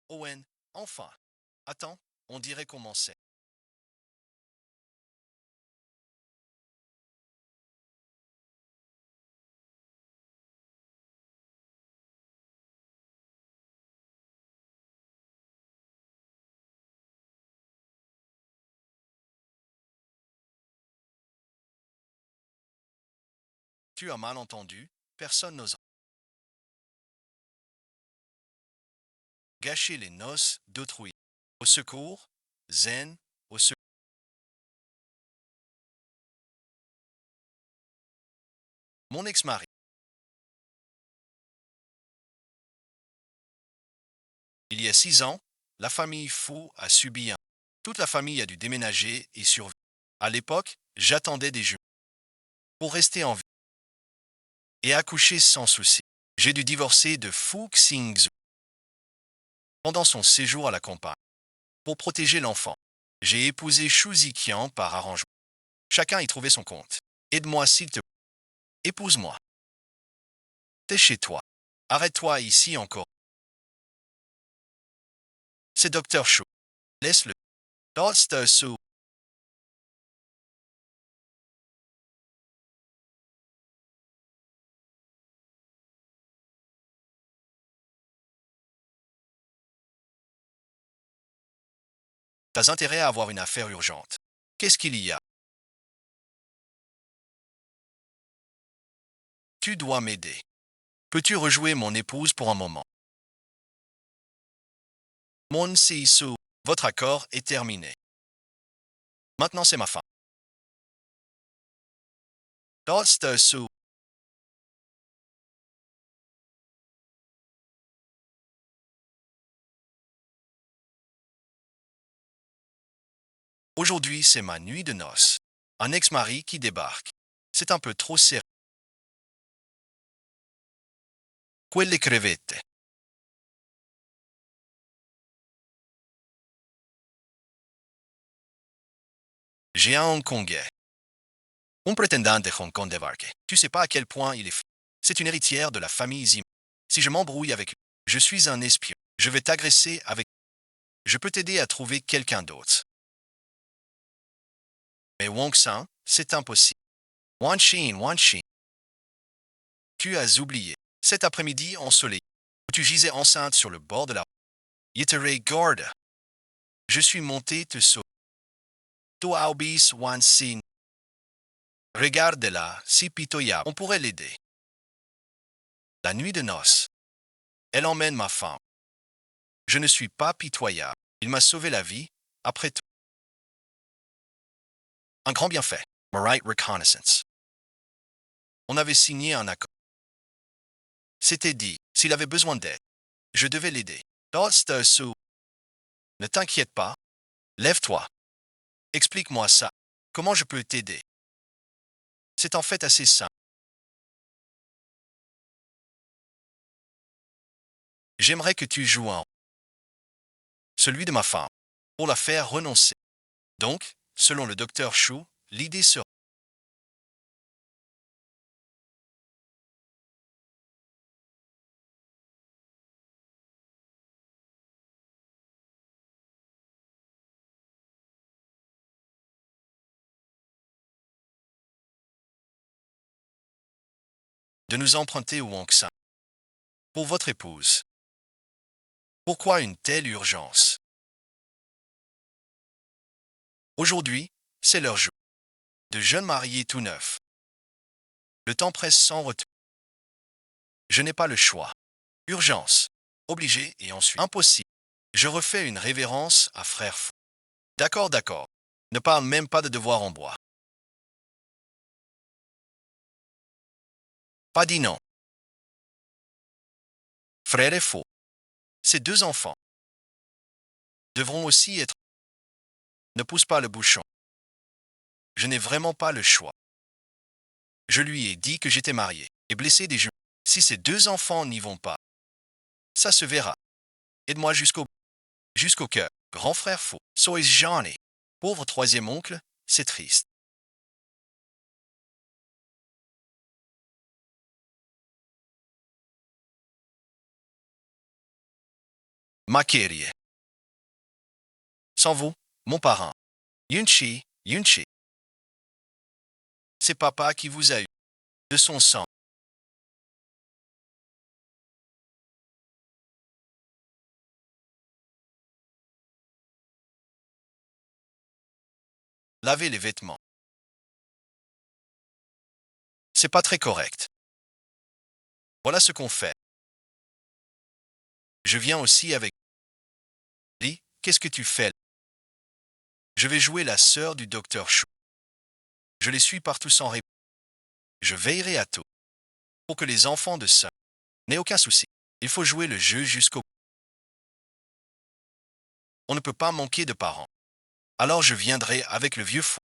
Owen, enfin. Attends, on dirait qu'on sait. Tu as mal entendu, personne n'ose gâcher les noces d'autrui. Au secours, Zen, au secours. Mon ex-mari. Il y a 6 ans, la famille Fou a subi un. Toute la famille a dû déménager et survivre. À l'époque, j'attendais des jumeaux pour rester en vie et accoucher sans souci. J'ai dû divorcer de Fu Xingzhu pendant son séjour à la campagne. Pour protéger l'enfant, j'ai épousé Shu Ziqian par arrangement. Chacun y trouvait son compte. Aide-moi s'il te plaît. Épouse-moi. T'es chez toi. Arrête-toi ici encore. C'est Docteur Shu. Laisse-le. Docteur Shu. T'as intérêt à avoir une affaire urgente. Qu'est-ce qu'il y a? Tu dois m'aider. Peux-tu rejouer mon épouse pour un moment? Mon Sisu, votre accord est terminé. Maintenant c'est ma femme. Docteur Shu. Aujourd'hui c'est ma nuit de noces. Un ex-mari qui débarque. C'est un peu trop serré. Quelle crevette. J'ai un Hongkongais. Un prétendant de Hong Kong débarqué. Tu sais pas à quel point il est C'est une héritière de la famille Zim. Si je m'embrouille avec lui, je suis un espion. Je vais t'agresser avec. Je peux t'aider à trouver quelqu'un d'autre. Mais Wong San, c'est impossible. Wan Xin. Tu as oublié. Cet après-midi ensoleillé, où tu gisais enceinte sur le bord de la. Yetere Garde. Je suis monté te sauver. Toi obis Wan Xin. Regarde-la, si pitoyable. On pourrait l'aider. La nuit de noces. Elle emmène ma femme. Je ne suis pas pitoyable. Il m'a sauvé la vie, après tout. Un grand bienfait. Morite Reconnaissance. On avait signé un accord. C'était dit, s'il avait besoin d'aide, je devais l'aider. Docteur Sue, ne t'inquiète pas. Lève-toi. Explique-moi ça. Comment je peux t'aider? C'est en fait assez simple. J'aimerais que tu joues un. Celui de ma femme. Pour la faire renoncer. Donc, selon le docteur Chou, l'idée sera. De nous emprunter au Wong San. Pour votre épouse. Pourquoi une telle urgence? Aujourd'hui, c'est leur jour. De jeunes mariés tout neufs. Le temps presse sans retour. Je n'ai pas le choix. Urgence. Obligé et ensuite impossible. Je refais une révérence à frère Fou. D'accord, d'accord. Ne parle même pas de devoir en bois. Pas dit non. Frère et faux. Ces 2 enfants devront aussi être. Ne pousse pas le bouchon. Je n'ai vraiment pas le choix. Je lui ai dit que j'étais marié et blessé des genoux. Si ces 2 enfants n'y vont pas, ça se verra. Aide-moi jusqu'au cœur. Grand frère faux. Sois Johnny. Pauvre troisième oncle, c'est triste. Makirie. Sans vous, mon parrain. Yunchi, Yunchi. C'est papa qui vous a eu. De son sang. Lavez les vêtements. C'est pas très correct. Voilà ce qu'on fait. Je viens aussi avec. Lee, qu'est-ce que tu fais? Je vais jouer la sœur du docteur Chou. Je les suis partout sans réponse. Je veillerai à tout. Pour que les enfants de ça n'aient aucun souci. Il faut jouer le jeu jusqu'au. On ne peut pas manquer de parents. Alors je viendrai avec le vieux fou.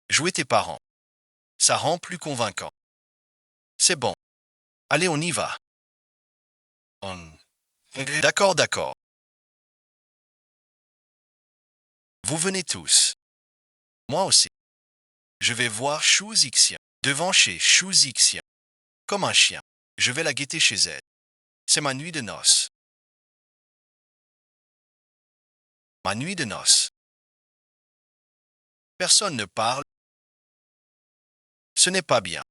Jouer tes parents. Ça rend plus convaincant. C'est bon. Allez, on y va. On... D'accord, d'accord. Vous venez tous. Moi aussi. Je vais voir Chou Zixien. Devant chez Chou Zixien. Comme un chien. Je vais la guetter chez elle. C'est ma nuit de noces. Ma nuit de noces. Personne ne parle. Ce n'est pas bien.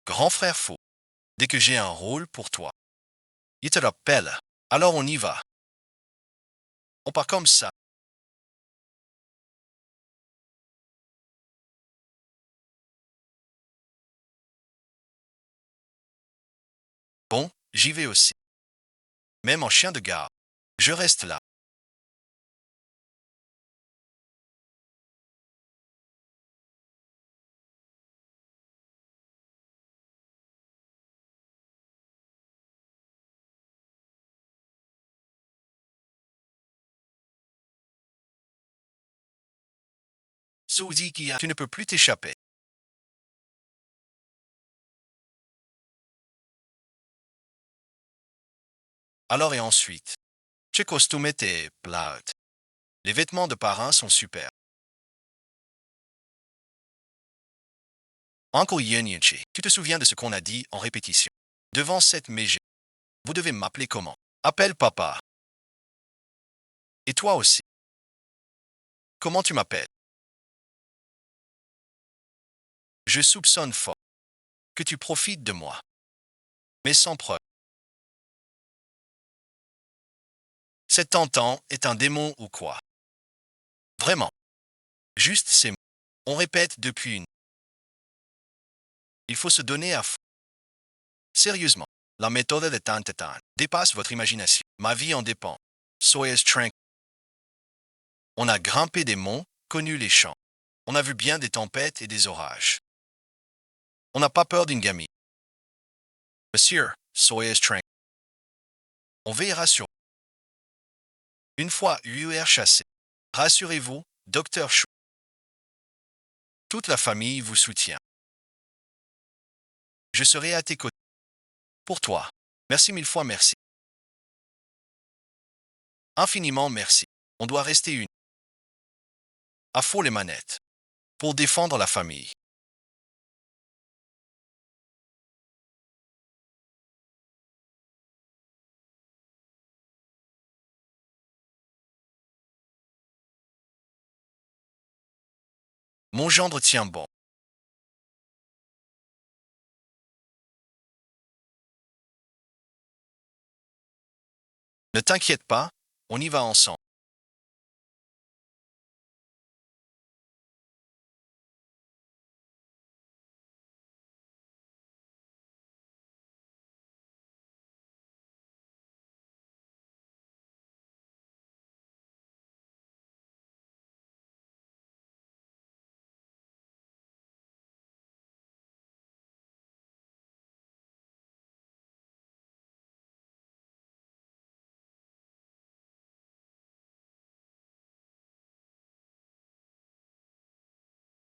Grand frère faux. Dès que j'ai un rôle pour toi. Il te rappelle. Alors on y va. On part comme ça. Bon, j'y vais aussi. Même en chien de garde. Je reste là. Suzy qui a... Tu ne peux plus t'échapper. Alors et ensuite. Ce costume était plate. Les vêtements de parrain sont super. Uncle Yunchi, tu te souviens de ce qu'on a dit en répétition? Devant cette mégé. Vous devez m'appeler comment? Appelle papa. Et toi aussi. Comment tu m'appelles? Je soupçonne fort que tu profites de moi. Mais sans preuve. Cet tentant est un démon ou quoi? Vraiment. Juste ces mots. On répète depuis une. Il faut se donner à fond. Sérieusement. La méthode de Tantetan dépasse votre imagination. Ma vie en dépend. Soyez tranquille. On a grimpé des monts, connu les champs. On a vu bien des tempêtes et des orages. On n'a pas peur d'une gamine. Monsieur, soyez tranquille. On veillera sur vous. Une fois UR chassé. Rassurez-vous, docteur Chou. Toute la famille vous soutient. Je serai à tes côtés. Pour toi. Merci mille fois merci. Infiniment merci. On doit rester unis. À fond les manettes. Pour défendre la famille. Mon gendre tient bon. Ne t'inquiète pas, on y va ensemble.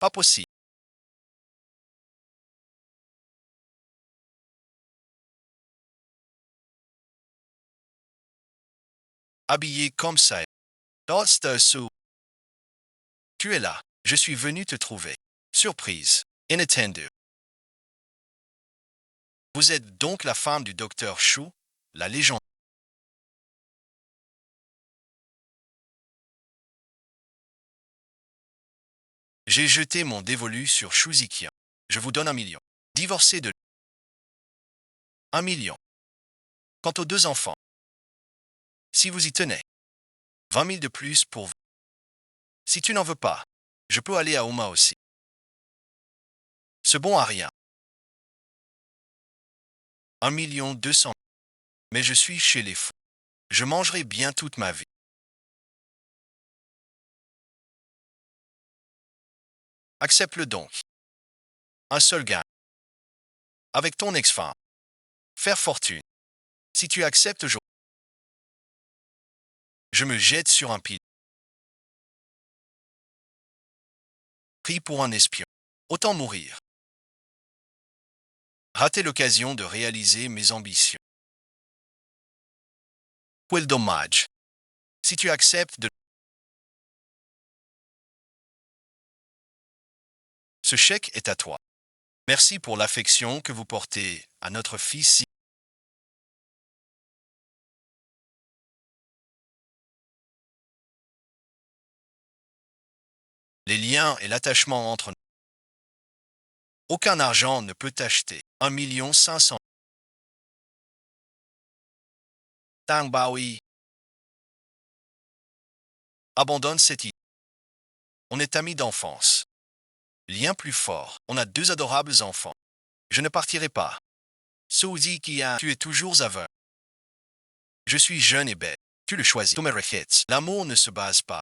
Pas possible. Habillé comme ça. Lost sous. Tu es là. Je suis venu te trouver. Surprise. Inattendu. Vous êtes donc la femme du docteur Chou, la légende. J'ai jeté mon dévolu sur Shuzikian. Je vous donne 1 million. Divorcé de 1 million. Quant aux 2 enfants, si vous y tenez, 20 000 de plus pour vous. Si tu n'en veux pas, je peux aller à Oma aussi. Ce bon à rien. 1 200 000. Mais je suis chez les fous. Je mangerai bien toute ma vie. Accepte-le donc. Un seul gain. Avec ton ex-femme. Faire fortune. Si tu acceptes, je me jette sur un pied. Pris pour un espion. Autant mourir. Rater l'occasion de réaliser mes ambitions. Quel dommage. Si tu acceptes de... Ce chèque est à toi. Merci pour l'affection que vous portez à notre fils. Les liens et l'attachement entre nous. Aucun argent ne peut acheter 1 500 000. Tang Baoui. Abandonne cette idée. On est amis d'enfance. Lien plus fort. On a 2 adorables enfants. Je ne partirai pas. Souzi Kian, tu es toujours aveugle. Je suis jeune et belle. Tu le choisis. L'amour ne se base pas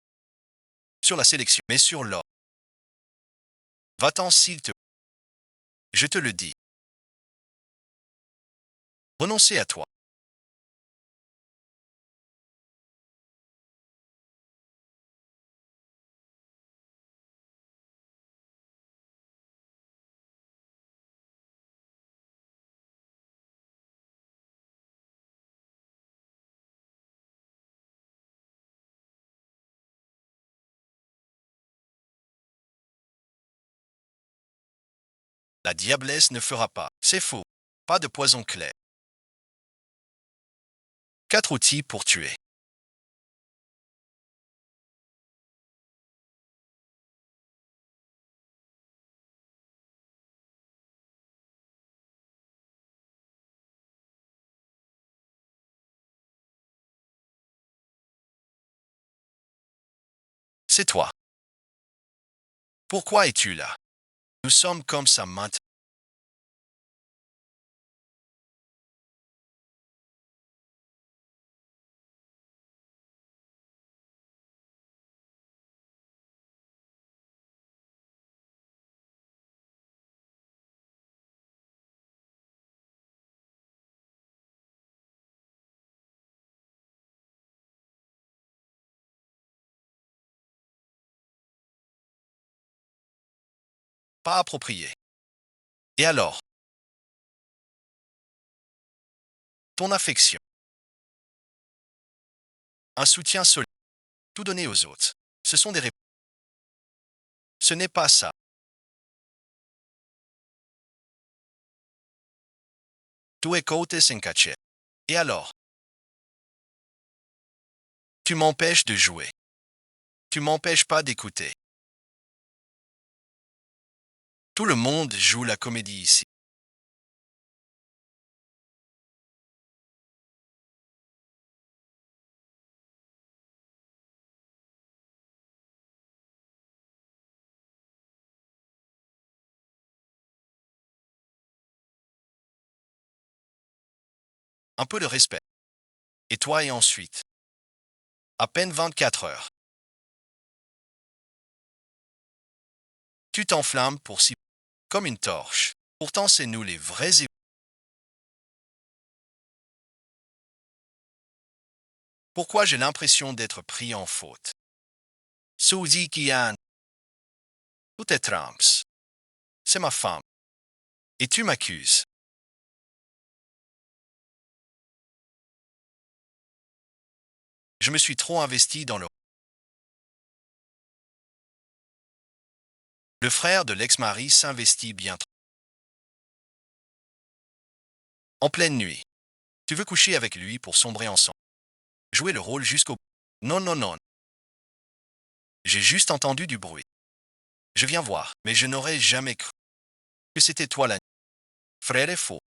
sur la sélection, mais sur l'or. Va-t'en s'il te plaît. Je te le dis. Renoncer à toi. La diablesse ne fera pas. C'est faux. Pas de poison clair. 4 outils pour tuer. C'est toi. Pourquoi es-tu là? Nous sommes comme ça maintenant. Pas approprié. Et alors? Ton affection. Un soutien solide. Tout donner aux autres. Ce sont des réponses. Ce n'est pas ça. Tu écoutes sans cacher. Et alors? Tu m'empêches de jouer. Tu m'empêches pas d'écouter. Tout le monde joue la comédie ici. Un peu de respect. Et toi et ensuite. À peine 24 heures. Tu t'enflammes pour si... Comme une torche. Pourtant c'est nous les vrais et... Pourquoi j'ai l'impression d'être pris en faute? Suzy Kian. Tout est trams. C'est ma femme. Et tu m'accuses. Je me suis trop investi dans le... Le frère de l'ex-mari s'investit bien trop. En pleine nuit. Tu veux coucher avec lui pour sombrer ensemble. Jouer le rôle jusqu'au... Non, non, non. J'ai juste entendu du bruit. Je viens voir, mais je n'aurais jamais cru que c'était toi l'agneau. Frère est faux.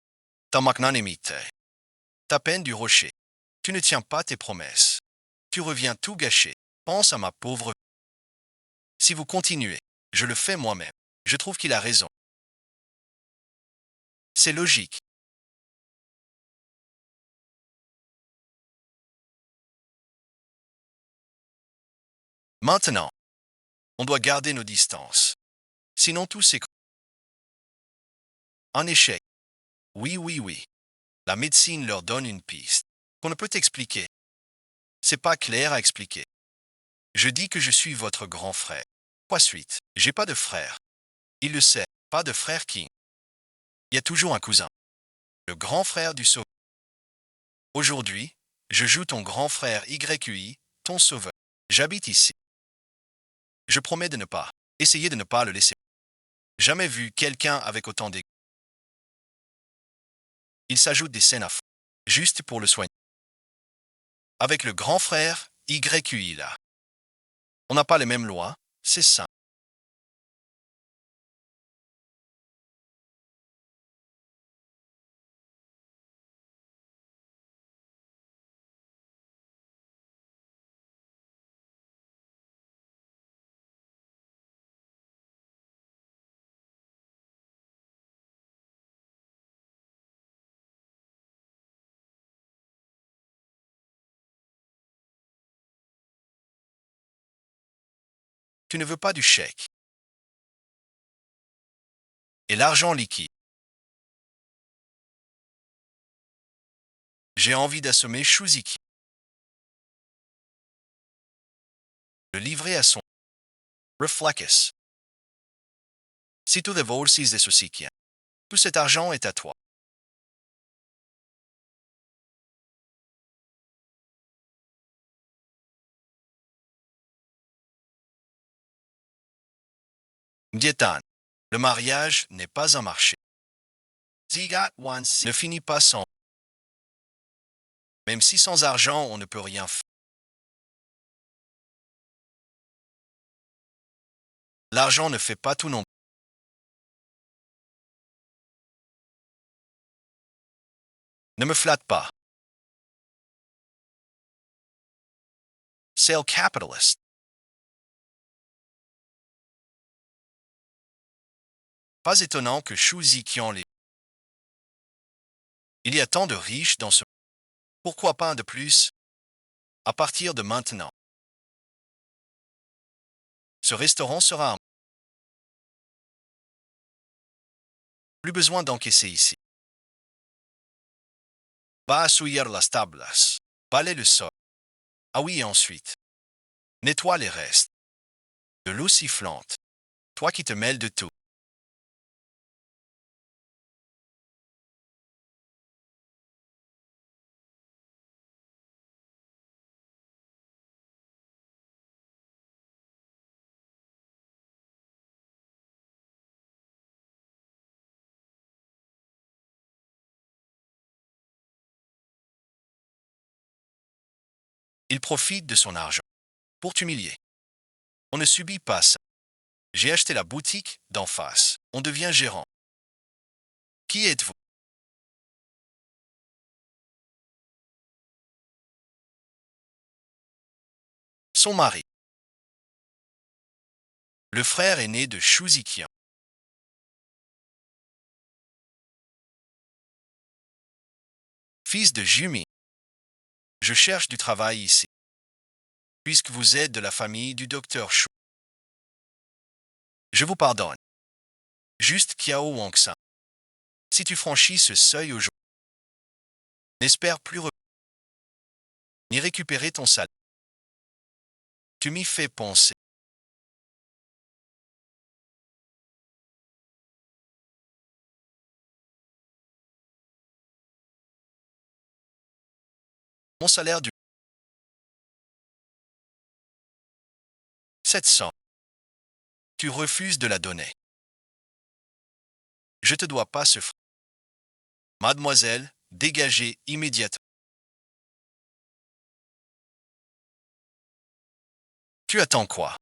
Ta magnanimité. Ta peine du rocher. Tu ne tiens pas tes promesses. Tu reviens tout gâcher. Pense à ma pauvre. Si vous continuez, je le fais moi-même. Je trouve qu'il a raison. C'est logique. Maintenant, on doit garder nos distances. Sinon tout s'écroule. Un échec. Oui, oui, oui. La médecine leur donne une piste qu'on ne peut expliquer. C'est pas clair à expliquer. Je dis que je suis votre grand frère. Quoi suite? J'ai pas de frère. Il le sait. Pas de frère qui. Il y a toujours un cousin. Le grand frère du sauveur. Aujourd'hui, je joue ton grand frère YQI, ton sauveur. J'habite ici. Je promets de ne pas. Essayez de ne pas le laisser. Jamais vu quelqu'un avec autant d'égo. Il s'ajoute des scènes à fond. Juste pour le soigner. Avec le grand frère YQI là. On n'a pas les mêmes lois, c'est ça. Tu ne veux pas du chèque. Et l'argent liquide. J'ai envie d'assommer Shuziki. Le livrer à son Reflecus. Si tu devolsis de ceci qui. Tout cet argent est à toi. Diétan. Le mariage n'est pas un marché. Zigat once ne finit pas sans. Même si sans argent on ne peut rien faire. L'argent ne fait pas tout non. Ne me flatte pas. Sale capitalist. Pas étonnant que Shuzi en les. Il y a tant de riches dans ce. Pourquoi pas un de plus? À partir de maintenant. Ce restaurant sera un. Plus besoin d'encaisser ici. Va assouillir las tablas. Balaie le sol. Ah oui, et ensuite. Nettoie les restes. De l'eau sifflante. Toi qui te mêles de tout. Il profite de son argent. Pour t'humilier. On ne subit pas ça. J'ai acheté la boutique d'en face. On devient gérant. Qui êtes-vous? Son mari. Le frère aîné de Shuzikian. Fils de Jumi. Je cherche du travail ici. Puisque vous êtes de la famille du docteur Shu. Je vous pardonne. Juste Kiao Wangsan. Si tu franchis ce seuil aujourd'hui, n'espère plus ni récupérer ton salaire. Tu m'y fais penser. Mon salaire du 700. Tu refuses de la donner. Je te dois pas ce franc. Mademoiselle, dégagez immédiatement. Tu attends quoi?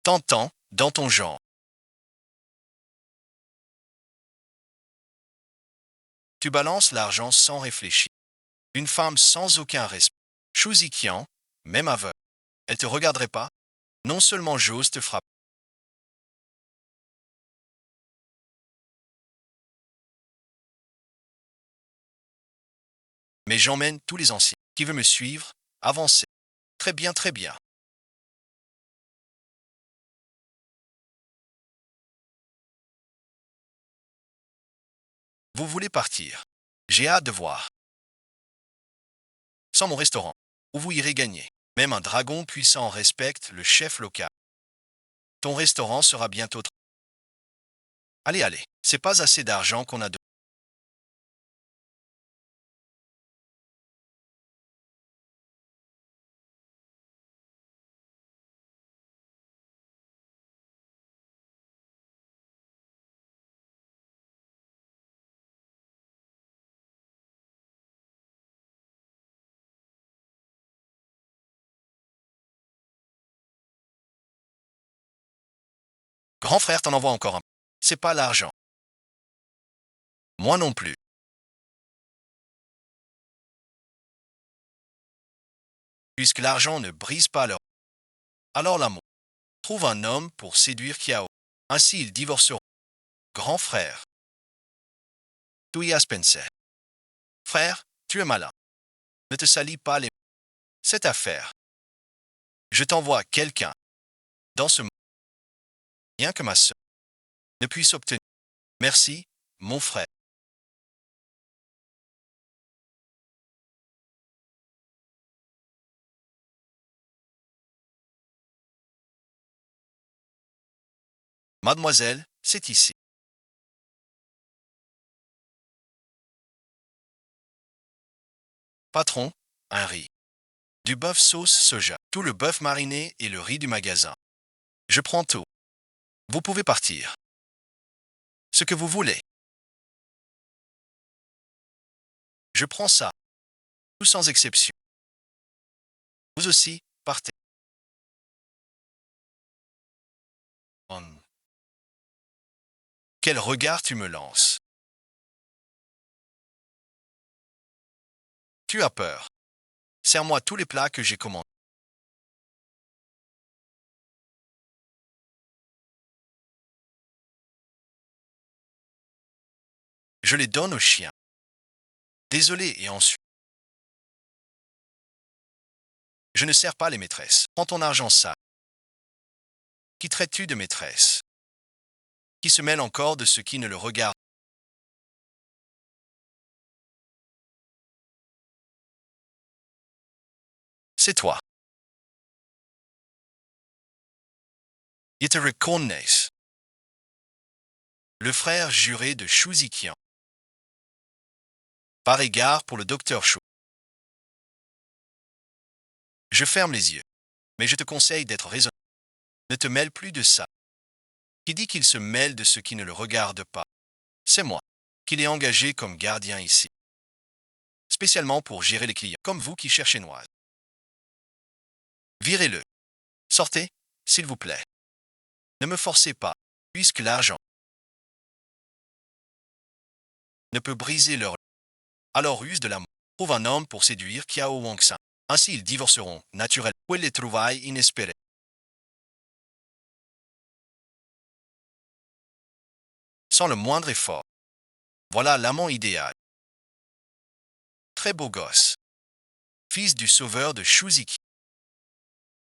Tentant, dans ton genre. Tu balances l'argent sans réfléchir. Une femme sans aucun respect. Chouzikian, même aveugle. Elle te regarderait pas. Non seulement j'ose te frapper, mais j'emmène tous les anciens. Qui veut me suivre? Avancez. Très bien, très bien. Vous voulez partir. J'ai hâte de voir. Sans mon restaurant, où vous irez gagner. Même un dragon puissant respecte le chef local. Ton restaurant sera bientôt. Allez, allez. C'est pas assez d'argent qu'on a de. Grand frère t'en envoie encore un. C'est pas l'argent. Moi non plus. Puisque l'argent ne brise pas leur. Alors l'amour. Trouve un homme pour séduire Kiao. Ainsi ils divorceront. Grand frère. Tuya Spencer. Frère, tu es malin. Ne te salis pas les. Cette affaire. Je t'envoie quelqu'un. Dans ce monde. Rien que ma sœur ne puisse obtenir. Merci, mon frère. Mademoiselle, c'est ici. Patron, un riz. Du bœuf sauce soja. Tout le bœuf mariné et le riz du magasin. Je prends tout. Vous pouvez partir. Ce que vous voulez. Je prends ça. Tout sans exception. Vous aussi, partez. Hum. Quel regard tu me lances. Tu as peur. Sers-moi tous les plats que j'ai commandés. Je les donne aux chiens. Désolé et ensuite. Je ne sers pas les maîtresses. Prends ton argent sale. Qui traites-tu de maîtresse? Qui se mêle encore de ce qui ne le regarde? C'est toi. Ils te reconnaissent. Le frère juré de Chouzikian. Par égard pour le docteur Chou. Je ferme les yeux. Mais je te conseille d'être raisonnable. Ne te mêle plus de ça. Qui dit qu'il se mêle de ce qui ne le regarde pas? C'est moi, qui l'ai engagé comme gardien ici. Spécialement pour gérer les clients, comme vous qui cherchez Noise. Virez-le. Sortez, s'il vous plaît. Ne me forcez pas, puisque l'argent ne peut briser leur. Alors use de l'amour. Trouve un homme pour séduire Kiao Wang-san. Ainsi ils divorceront, naturellement. Où les trouvailles inespérées. Sans le moindre effort. Voilà l'amant idéal. Très beau gosse. Fils du sauveur de Shuziki.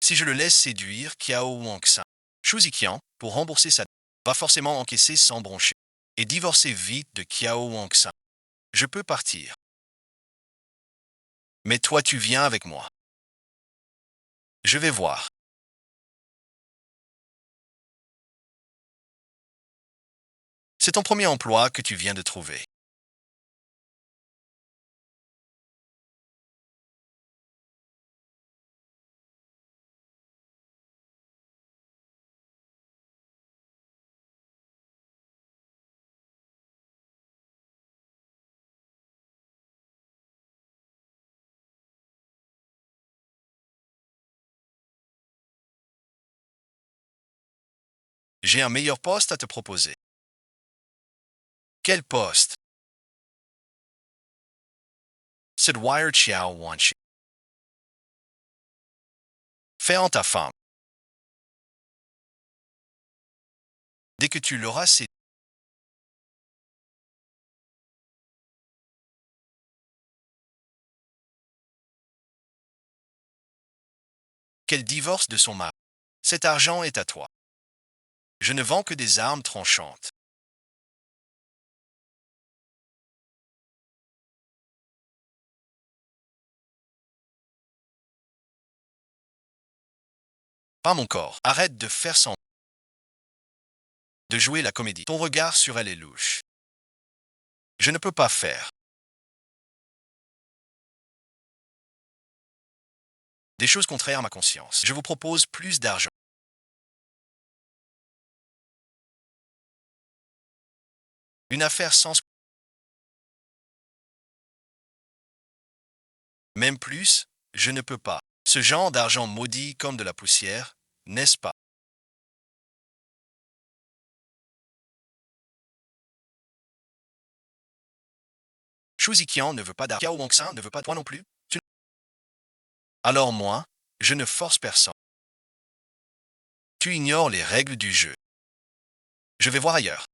Si je le laisse séduire Kiao Wang-san, Shuzikian, pour rembourser sa dette, va forcément encaisser sans broncher et divorcer vite de Kiao Wang-san. Je peux partir. Mais toi tu viens avec moi. Je vais voir. C'est ton premier emploi que tu viens de trouver. J'ai un meilleur poste à te proposer. Quel poste? Cette Wire Chiao Wanchi. Fais en ta femme. Dès que tu l'auras, c'est qu'elle divorce de son mari. Cet argent est à toi. Je ne vends que des armes tranchantes. Pas mon corps. Arrête de faire semblant de jouer la comédie. Ton regard sur elle est louche. Je ne peux pas faire des choses contraires à ma conscience. Je vous propose plus d'argent. Une affaire sans... Même plus, je ne peux pas. Ce genre d'argent maudit comme de la poussière, n'est-ce pas? Shu Ziqian ne veut pas d'argent. Cao Wangxin ne veut pas de toi non plus. Alors moi, je ne force personne. Tu ignores les règles du jeu. Je vais voir ailleurs.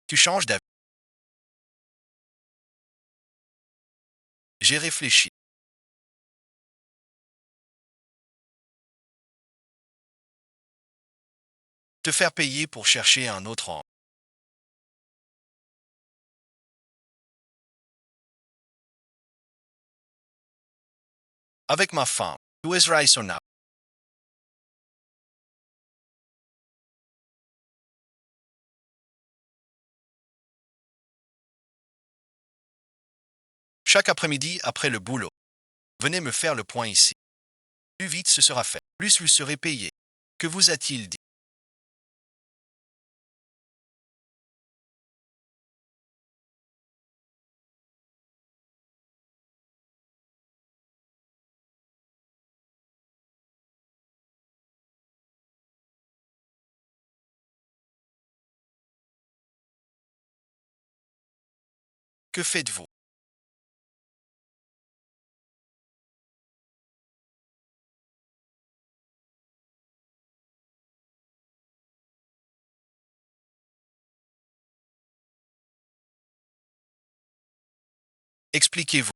Tu changes d'avis. J'ai réfléchi. Te faire payer pour chercher un autre homme. Avec ma femme. Où est Raisonna? Chaque après-midi après le boulot. Venez me faire le point ici. Plus vite ce sera fait. Plus vous serez payé. Que vous a-t-il dit? Que faites-vous? Expliquez-vous.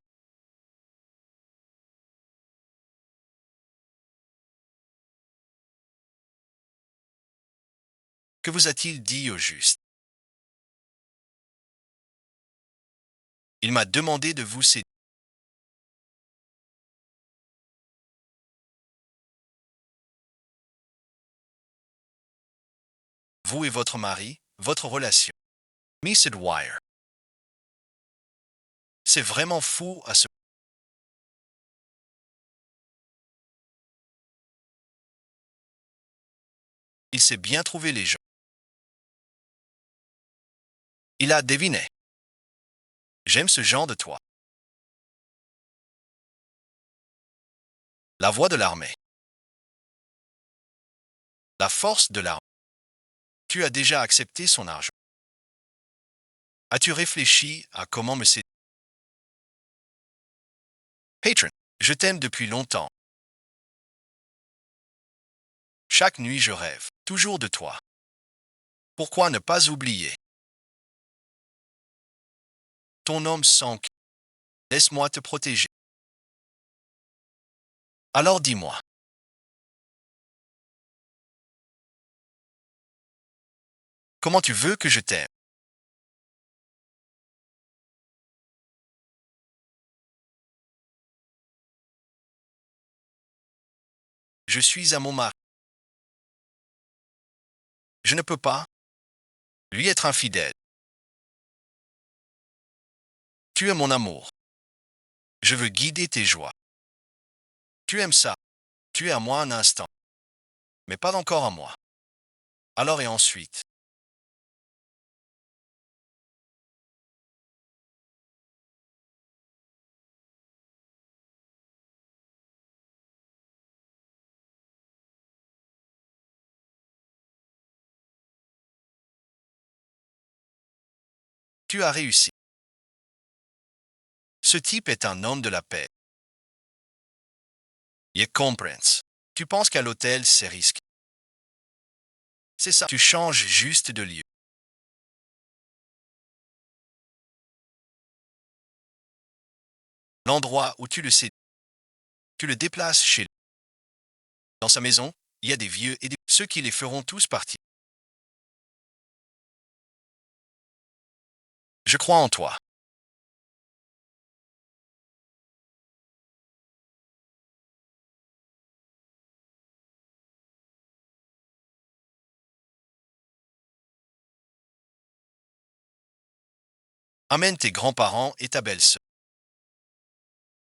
Que vous a-t-il dit au juste? Il m'a demandé de vous séduire. Vous et votre mari, votre relation. Miss Wire. C'est vraiment fou à ce... Il sait bien trouver les gens. Il a deviné. J'aime ce genre de toi. La voix de l'armée. La force de l'armée. Tu as déjà accepté son argent. As-tu réfléchi à comment me séduire? Patron, je t'aime depuis longtemps. Chaque nuit je rêve, toujours de toi. Pourquoi ne pas oublier? Ton homme sans... Laisse-moi te protéger. Alors dis-moi, comment tu veux que je t'aime? Je suis à mon mari. Je ne peux pas lui être infidèle. Tu es mon amour. Je veux guider tes joies. Tu aimes ça. Tu es à moi un instant, mais pas encore à moi. Alors et ensuite, Tu as réussi. Ce type est un homme de la paix. Je comprends. Tu penses qu'à l'hôtel, c'est risqué. C'est ça. Tu changes juste de lieu. L'endroit où tu le sais, tu le déplaces chez lui. Dans sa maison, il y a des vieux et des... Ceux qui les feront tous partir. Je crois en toi. Amène tes grands-parents et ta belle-sœur.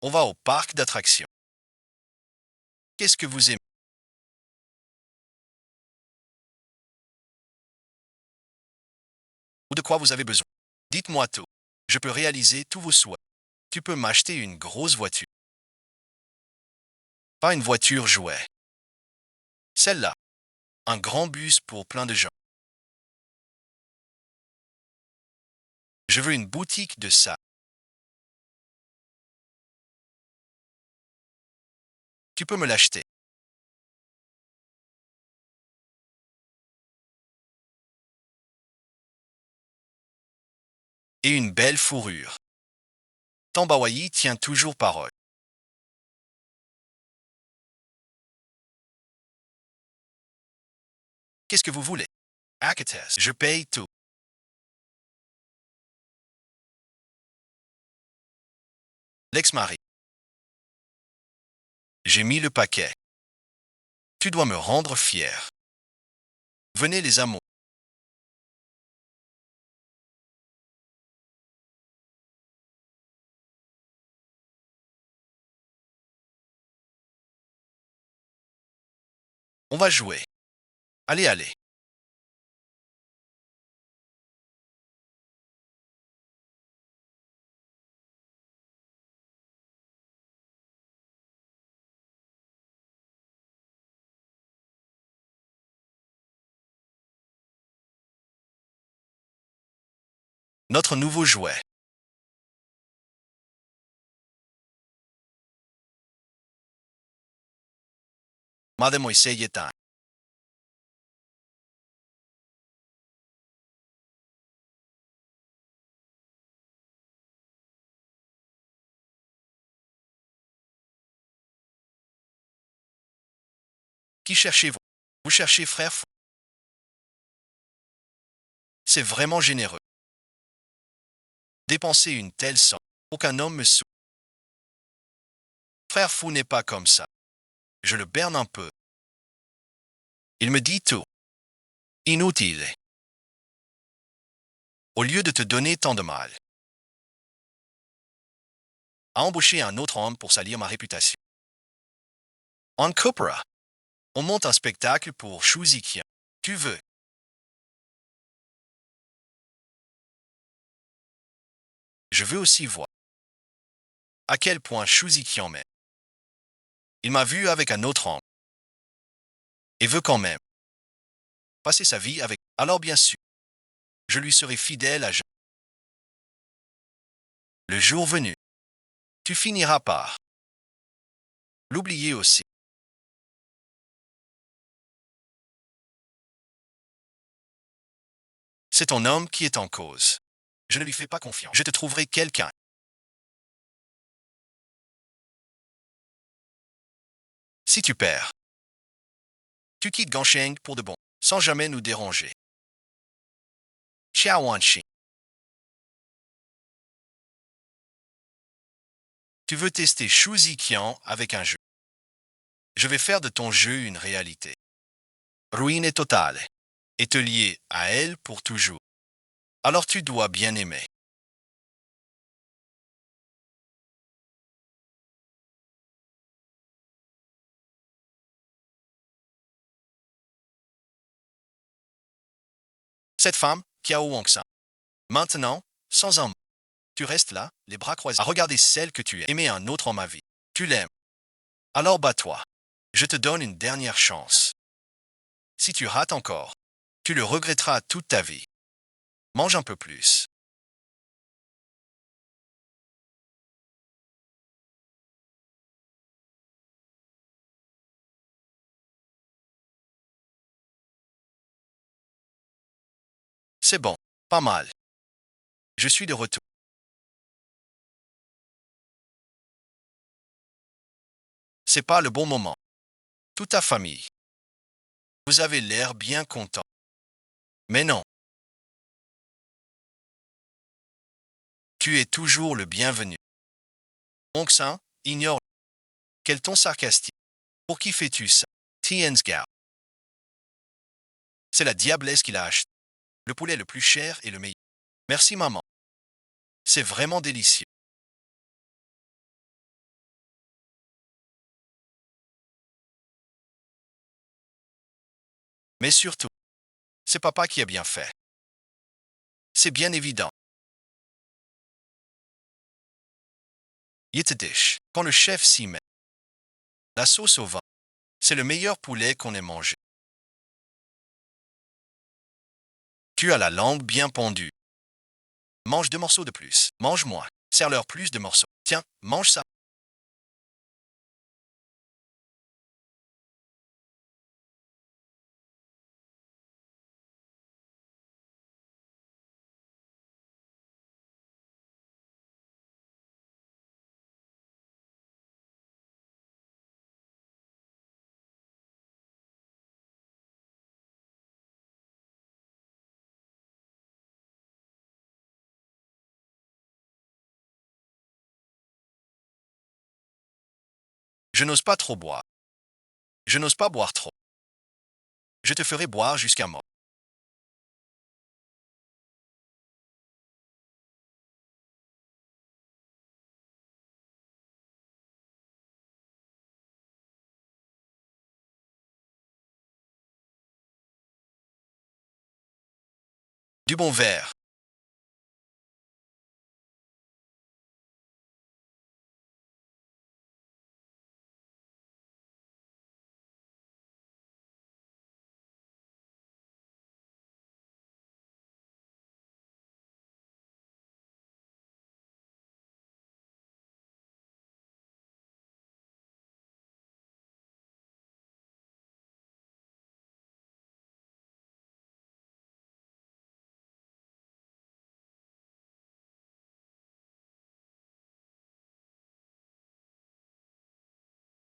On va au parc d'attractions. Qu'est-ce que vous aimez? Ou de quoi vous avez besoin? Dites-moi tout. Je peux réaliser tous vos souhaits. Tu peux m'acheter une grosse voiture. Pas une voiture jouet. Celle-là. Un grand bus pour plein de gens. Je veux une boutique de ça. Tu peux me l'acheter. Et une belle fourrure. Tambawayi tient toujours parole. Qu'est-ce que vous voulez? Akates, je paye tout. L'ex-mari. J'ai mis le paquet. Tu dois me rendre fier. Venez les amours. On va jouer. Allez, allez. Notre nouveau jouet. Madame Moïse Yetan. Qui cherchez-vous? Vous cherchez frère fou. C'est vraiment généreux. Dépenser une telle somme. Aucun homme me sou. Frère fou n'est pas comme ça. Je le berne un peu. Il me dit tout. Inutile. Au lieu de te donner tant de mal. À embaucher un autre homme pour salir ma réputation. On coupera. On monte un spectacle pour Shuzikian. Tu veux. Je veux aussi voir. À quel point Shuzikian m'aime. Il m'a vu avec un autre homme. Et veut quand même. Passer sa vie avec. Alors bien sûr. Je lui serai fidèle à jamais. Le jour venu. Tu finiras par. L'oublier aussi. C'est ton homme qui est en cause. Je ne lui fais pas confiance. Je te trouverai quelqu'un. Si tu perds, tu quittes Gansheng pour de bon, sans jamais nous déranger. Xiao Wanxi. Tu veux tester Shu Ziqian avec un jeu. Je vais faire de ton jeu une réalité. Ruine totale. Et te lier à elle pour toujours. Alors tu dois bien aimer. Cette femme, Kiao Wangsan. Maintenant, sans un mot. Tu restes là, les bras croisés, à regarder celle que tu aimes. Aimer un autre en ma vie. Tu l'aimes. Alors bats-toi. Je te donne une dernière chance. Si tu rates encore, tu le regretteras toute ta vie. Mange un peu plus. C'est bon, pas mal. Je suis de retour. C'est pas le bon moment. Toute ta famille. Vous avez l'air bien content. Mais non, tu es toujours le bienvenu. Donc ça, ignore. Quel ton sarcastique. Pour qui fais-tu ça? Tiensgao. C'est la diablesse qui l'a acheté. Le poulet le plus cher et le meilleur. Merci maman. C'est vraiment délicieux. Mais surtout, c'est papa qui a bien fait. C'est bien évident. Yitadish. Quand le chef s'y met. La sauce au vin. C'est le meilleur poulet qu'on ait mangé. Tu as la langue bien pendue. Mange 2 morceaux de plus. Mange moins. Serre-leur plus de morceaux. Tiens, mange ça. Je n'ose pas trop boire. Je n'ose pas boire trop. Je te ferai boire jusqu'à mort. Du bon verre.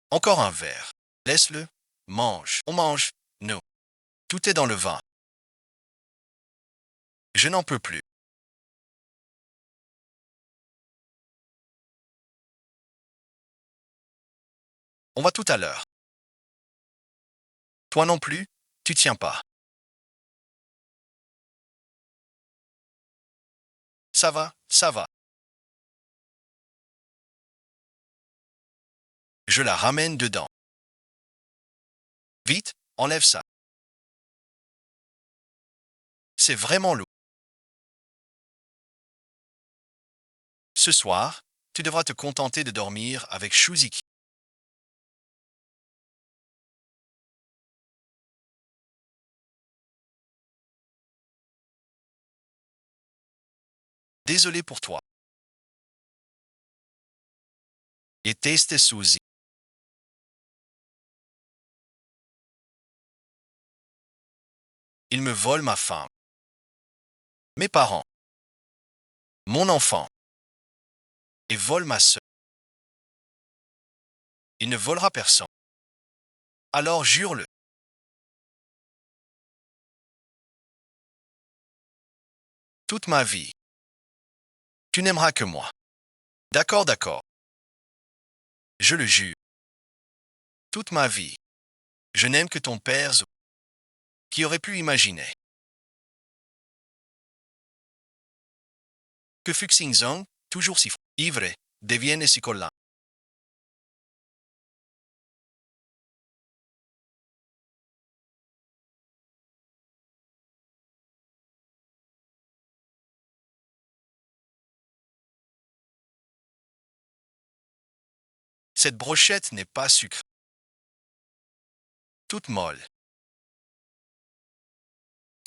Encore un verre. Laisse-le. Mange. On mange. Non. Tout est dans le vin. Je n'en peux plus. On va tout à l'heure. Toi non plus, tu tiens pas. Ça va, ça va. Je la ramène dedans. Vite, enlève ça. C'est vraiment lourd. Ce soir, tu devras te contenter de dormir avec Shuziki. Désolé pour toi. Et teste Suzy. Il me vole ma femme. Mes parents. Mon enfant. Et vole ma sœur. Il ne volera personne. Alors jure-le. Toute ma vie. Tu n'aimeras que moi. D'accord, d'accord. Je le jure. Toute ma vie. Je n'aime que ton père. Qui aurait pu imaginer que Fuxingzong, toujours si ivre, devienne si collant. Cette brochette n'est pas sucrée. Toute molle.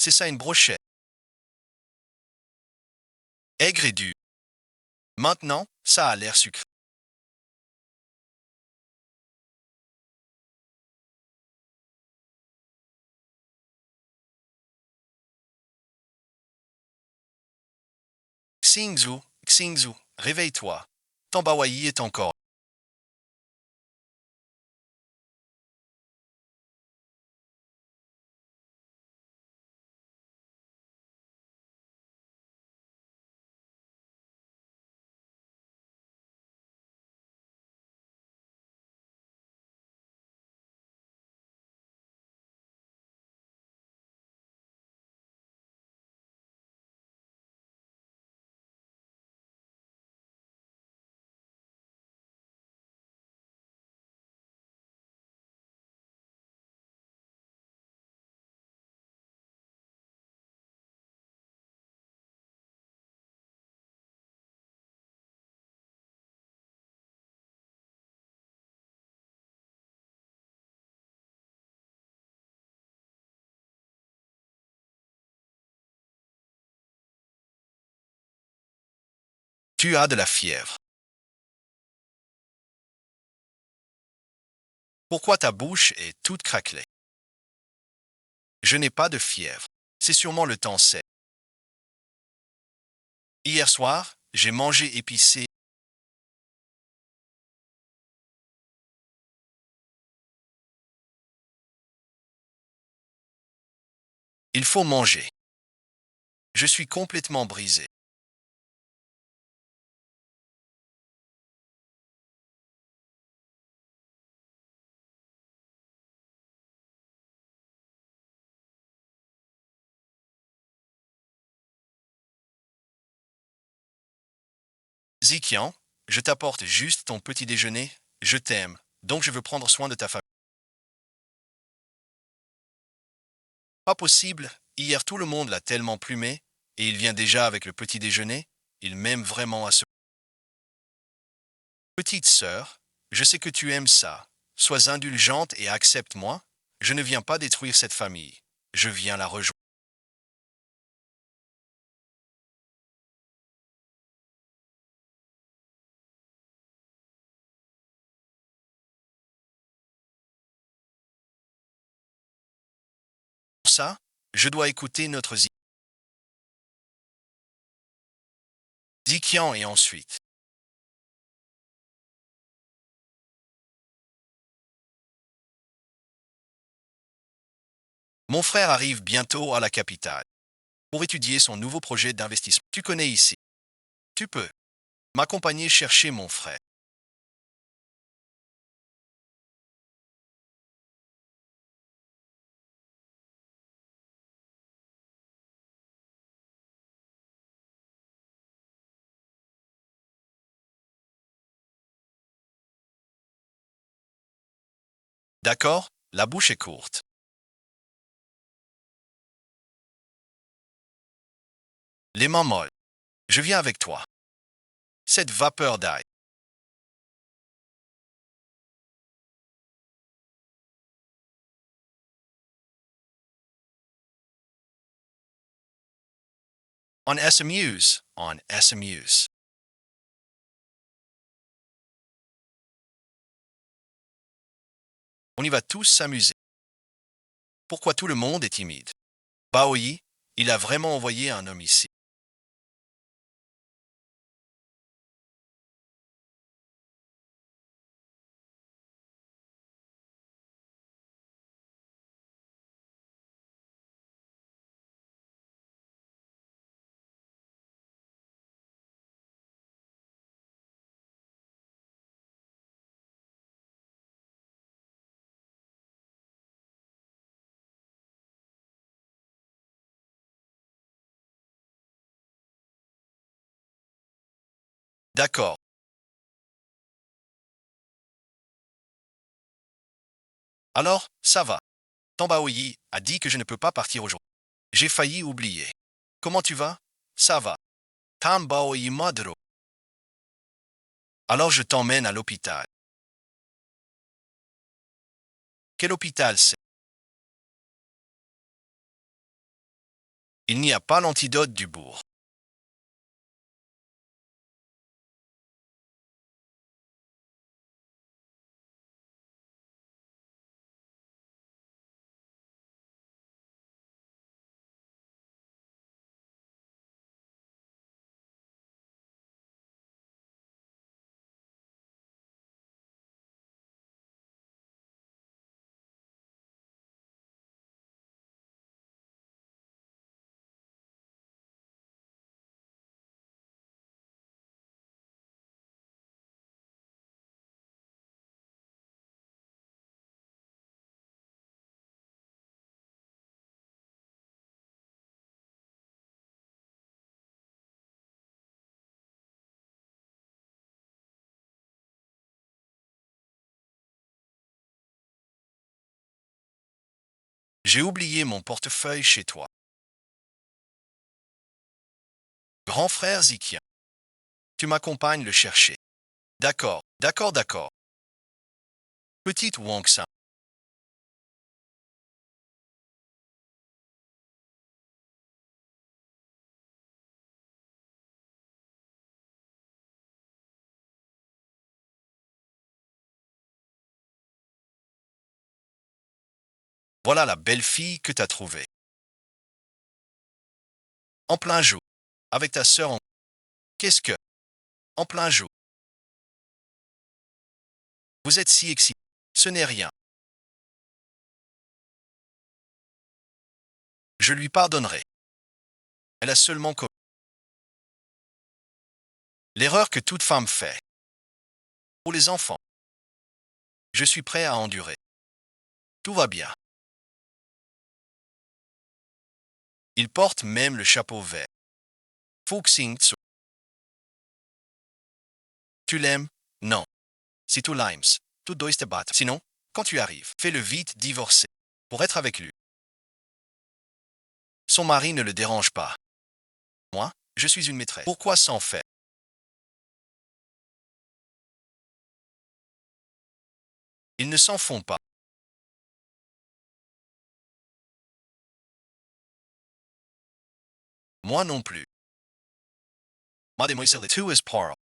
C'est ça une brochette. Aigre et dure. Maintenant, ça a l'air sucré. Xingzhu, Xingzhu, réveille-toi. Tambawai est encore. Tu as de la fièvre. Pourquoi ta bouche est toute craquelée? Je n'ai pas de fièvre. C'est sûrement le temps sec. Hier soir, j'ai mangé épicé. Il faut manger. Je suis complètement brisé. Zikian, je t'apporte juste ton petit déjeuner. Je t'aime, donc je veux prendre soin de ta famille. Pas possible. Hier, tout le monde l'a tellement plumé, et il vient déjà avec le petit déjeuner. Il m'aime vraiment à ce. Petite sœur, je sais que tu aimes ça. Sois indulgente et accepte-moi. Je ne viens pas détruire cette famille. Je viens la rejoindre. Pour ça, je dois écouter notre Zikian et ensuite. Mon frère arrive bientôt à la capitale pour étudier son nouveau projet d'investissement. Tu connais ici. Tu peux m'accompagner chercher mon frère. D'accord? La bouche est courte. Les mains molles. Je viens avec toi. Cette vapeur d'ail. On s'amuse. On s'amuse. On y va tous s'amuser. Pourquoi tout le monde est timide? Baoyi, il a vraiment envoyé un homme ici. D'accord. Alors, ça va. Tambaoyi a dit que je ne peux pas partir aujourd'hui. J'ai failli oublier. Comment tu vas? Ça va. Tambaoyi Madro. Alors je t'emmène à l'hôpital. Quel hôpital c'est? Il n'y a pas l'antidote du bourg. J'ai oublié mon portefeuille chez toi. Grand frère Zikien, tu m'accompagnes le chercher. D'accord, d'accord, d'accord. Petite Wangsan, voilà la belle fille que t'as trouvée. En plein jour, avec ta sœur en... Qu'est-ce que... En plein jour. Vous êtes si excité. Ce n'est rien. Je lui pardonnerai. Elle a seulement commis l'erreur que toute femme fait. Pour les enfants, je suis prêt à endurer. Tout va bien. Il porte même le chapeau vert. Fuxing Tzu. Tu l'aimes? Non. Si tu l'aimes, tu dois te battre. Sinon, quand tu arrives, fais-le vite divorcer. Pour être avec lui. Son mari ne le dérange pas. Moi, je suis une maîtresse. Pourquoi s'en faire? Ils ne s'en font pas. Moi non plus. Mademoiselle Two is Parle.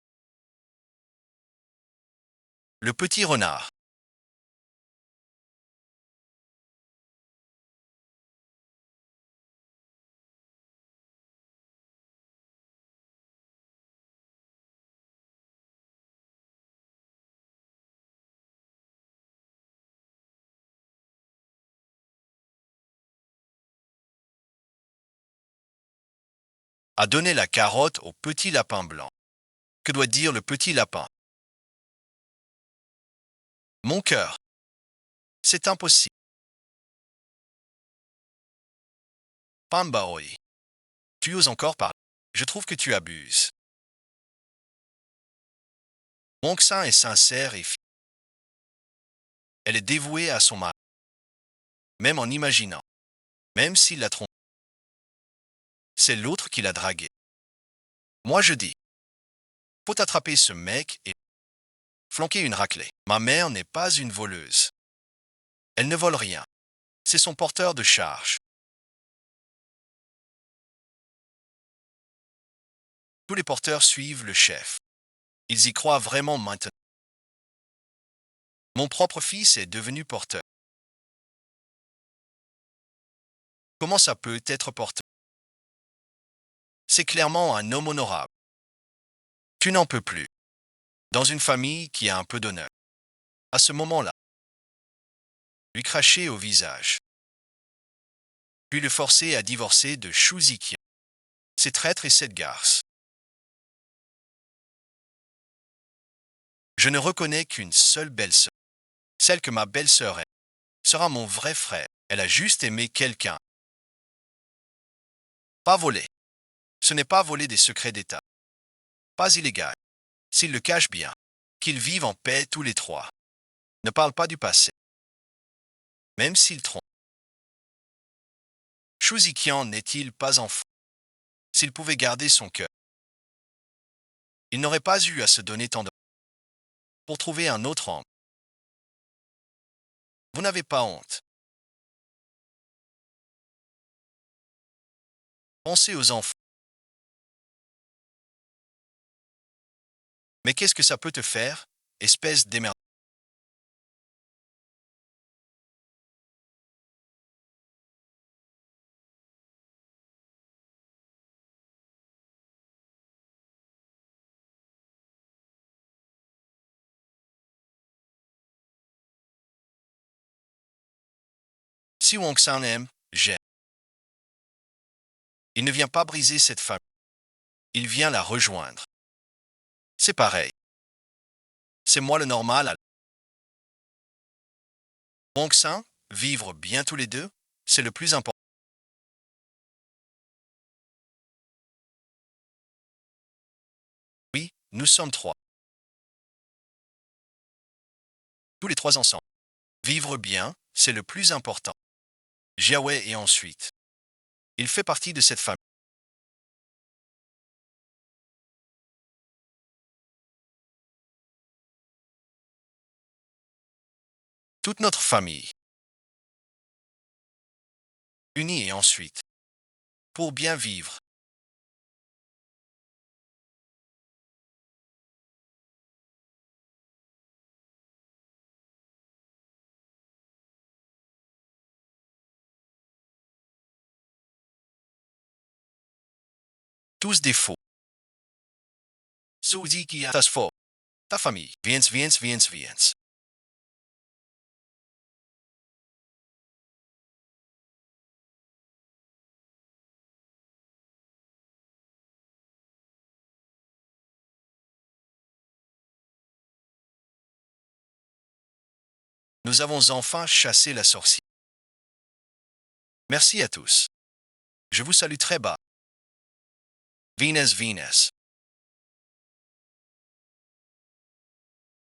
Le petit renard. A donné la carotte au petit lapin blanc. Que doit dire le petit lapin? Mon cœur. C'est impossible. Pambaoi. Tu oses encore parler. Je trouve que tu abuses. Wongsan est sincère et fidèle. Elle est dévouée à son mari. Même en imaginant. Même s'il la trompe. C'est l'autre qui l'a dragué. Moi je dis. Faut attraper ce mec et flanquer une raclée. Ma mère n'est pas une voleuse. Elle ne vole rien. C'est son porteur de charge. Tous les porteurs suivent le chef. Ils y croient vraiment maintenant. Mon propre fils est devenu porteur. Comment ça peut être porteur? C'est clairement un homme honorable. Tu n'en peux plus. Dans une famille qui a un peu d'honneur. À ce moment-là, lui cracher au visage. Puis le forcer à divorcer de Shu Ziqian. C'est traître et cette garce. Je ne reconnais qu'une seule belle-sœur. Celle que ma belle-sœur est. Sera mon vrai frère. Elle a juste aimé quelqu'un. Pas voler. Ce n'est pas voler des secrets d'État. Pas illégal. S'ils le cachent bien. Qu'ils vivent en paix tous les trois. Ne parle pas du passé. Même s'ils trompent. Shu Ziqian n'est-il pas enfant? S'il pouvait garder son cœur, il n'aurait pas eu à se donner tant de pour trouver un autre homme. Vous n'avez pas honte. Pensez aux enfants. Mais qu'est-ce que ça peut te faire, espèce d'émerde? Si Wongsan aime, j'aime. Il ne vient pas briser cette famille. Il vient la rejoindre. C'est pareil. C'est moi le normal. Wongsan, vivre bien tous les deux, c'est le plus important. Oui, nous sommes trois. Tous les trois ensemble. Vivre bien, c'est le plus important. Jiawei et ensuite. Il fait partie de cette famille. Toute notre famille. Unie et ensuite. Pour bien vivre. Tous des faux. Suzy qui a tas faux. Ta famille. Viens. Nous avons enfin chassé la sorcière. Merci à tous. Je vous salue très bas. Venez.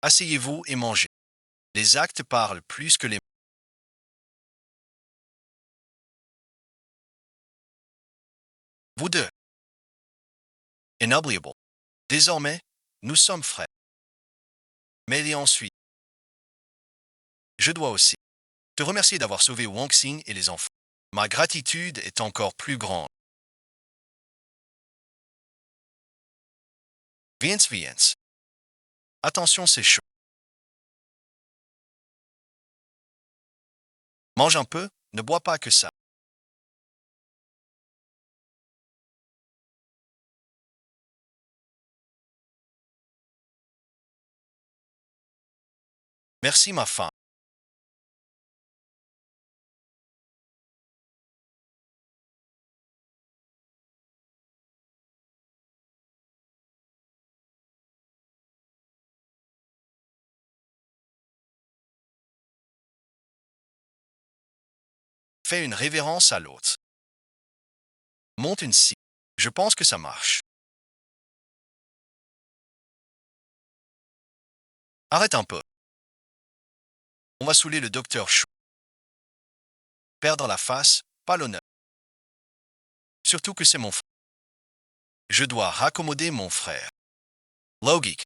Asseyez-vous et mangez. Les actes parlent plus que les mots. Vous deux. Inoubliable. Désormais, nous sommes frères. Mais et ensuite, je dois aussi te remercier d'avoir sauvé Wang Xing et les enfants. Ma gratitude est encore plus grande. Viens. Attention, c'est chaud. Mange un peu, ne bois pas que ça. Merci ma femme. Fais une révérence à l'autre. Monte une scie. Je pense que ça marche. Arrête un peu. On va saouler le docteur Chou. Perdre la face, pas l'honneur. Surtout que c'est mon frère. Je dois raccommoder mon frère. Logique.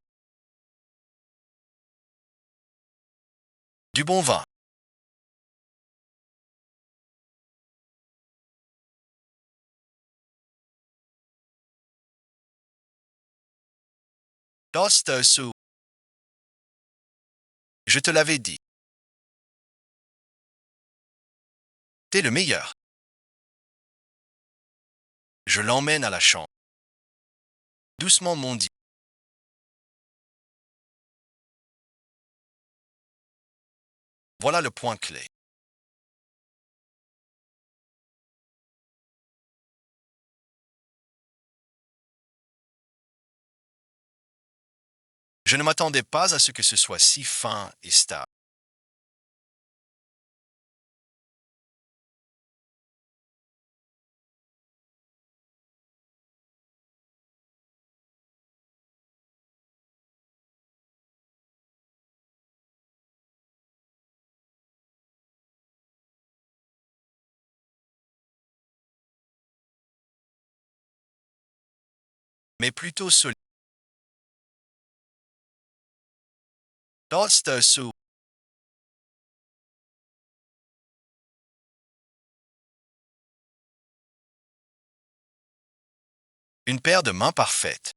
Du bon vin. Dost sous. Je te l'avais dit. T'es le meilleur. Je l'emmène à la chambre. Doucement, mon dit. Voilà le point clé. Je ne m'attendais pas à ce que ce soit si fin et stable. Mais plutôt solide. Dost sous. Une paire de mains parfaites.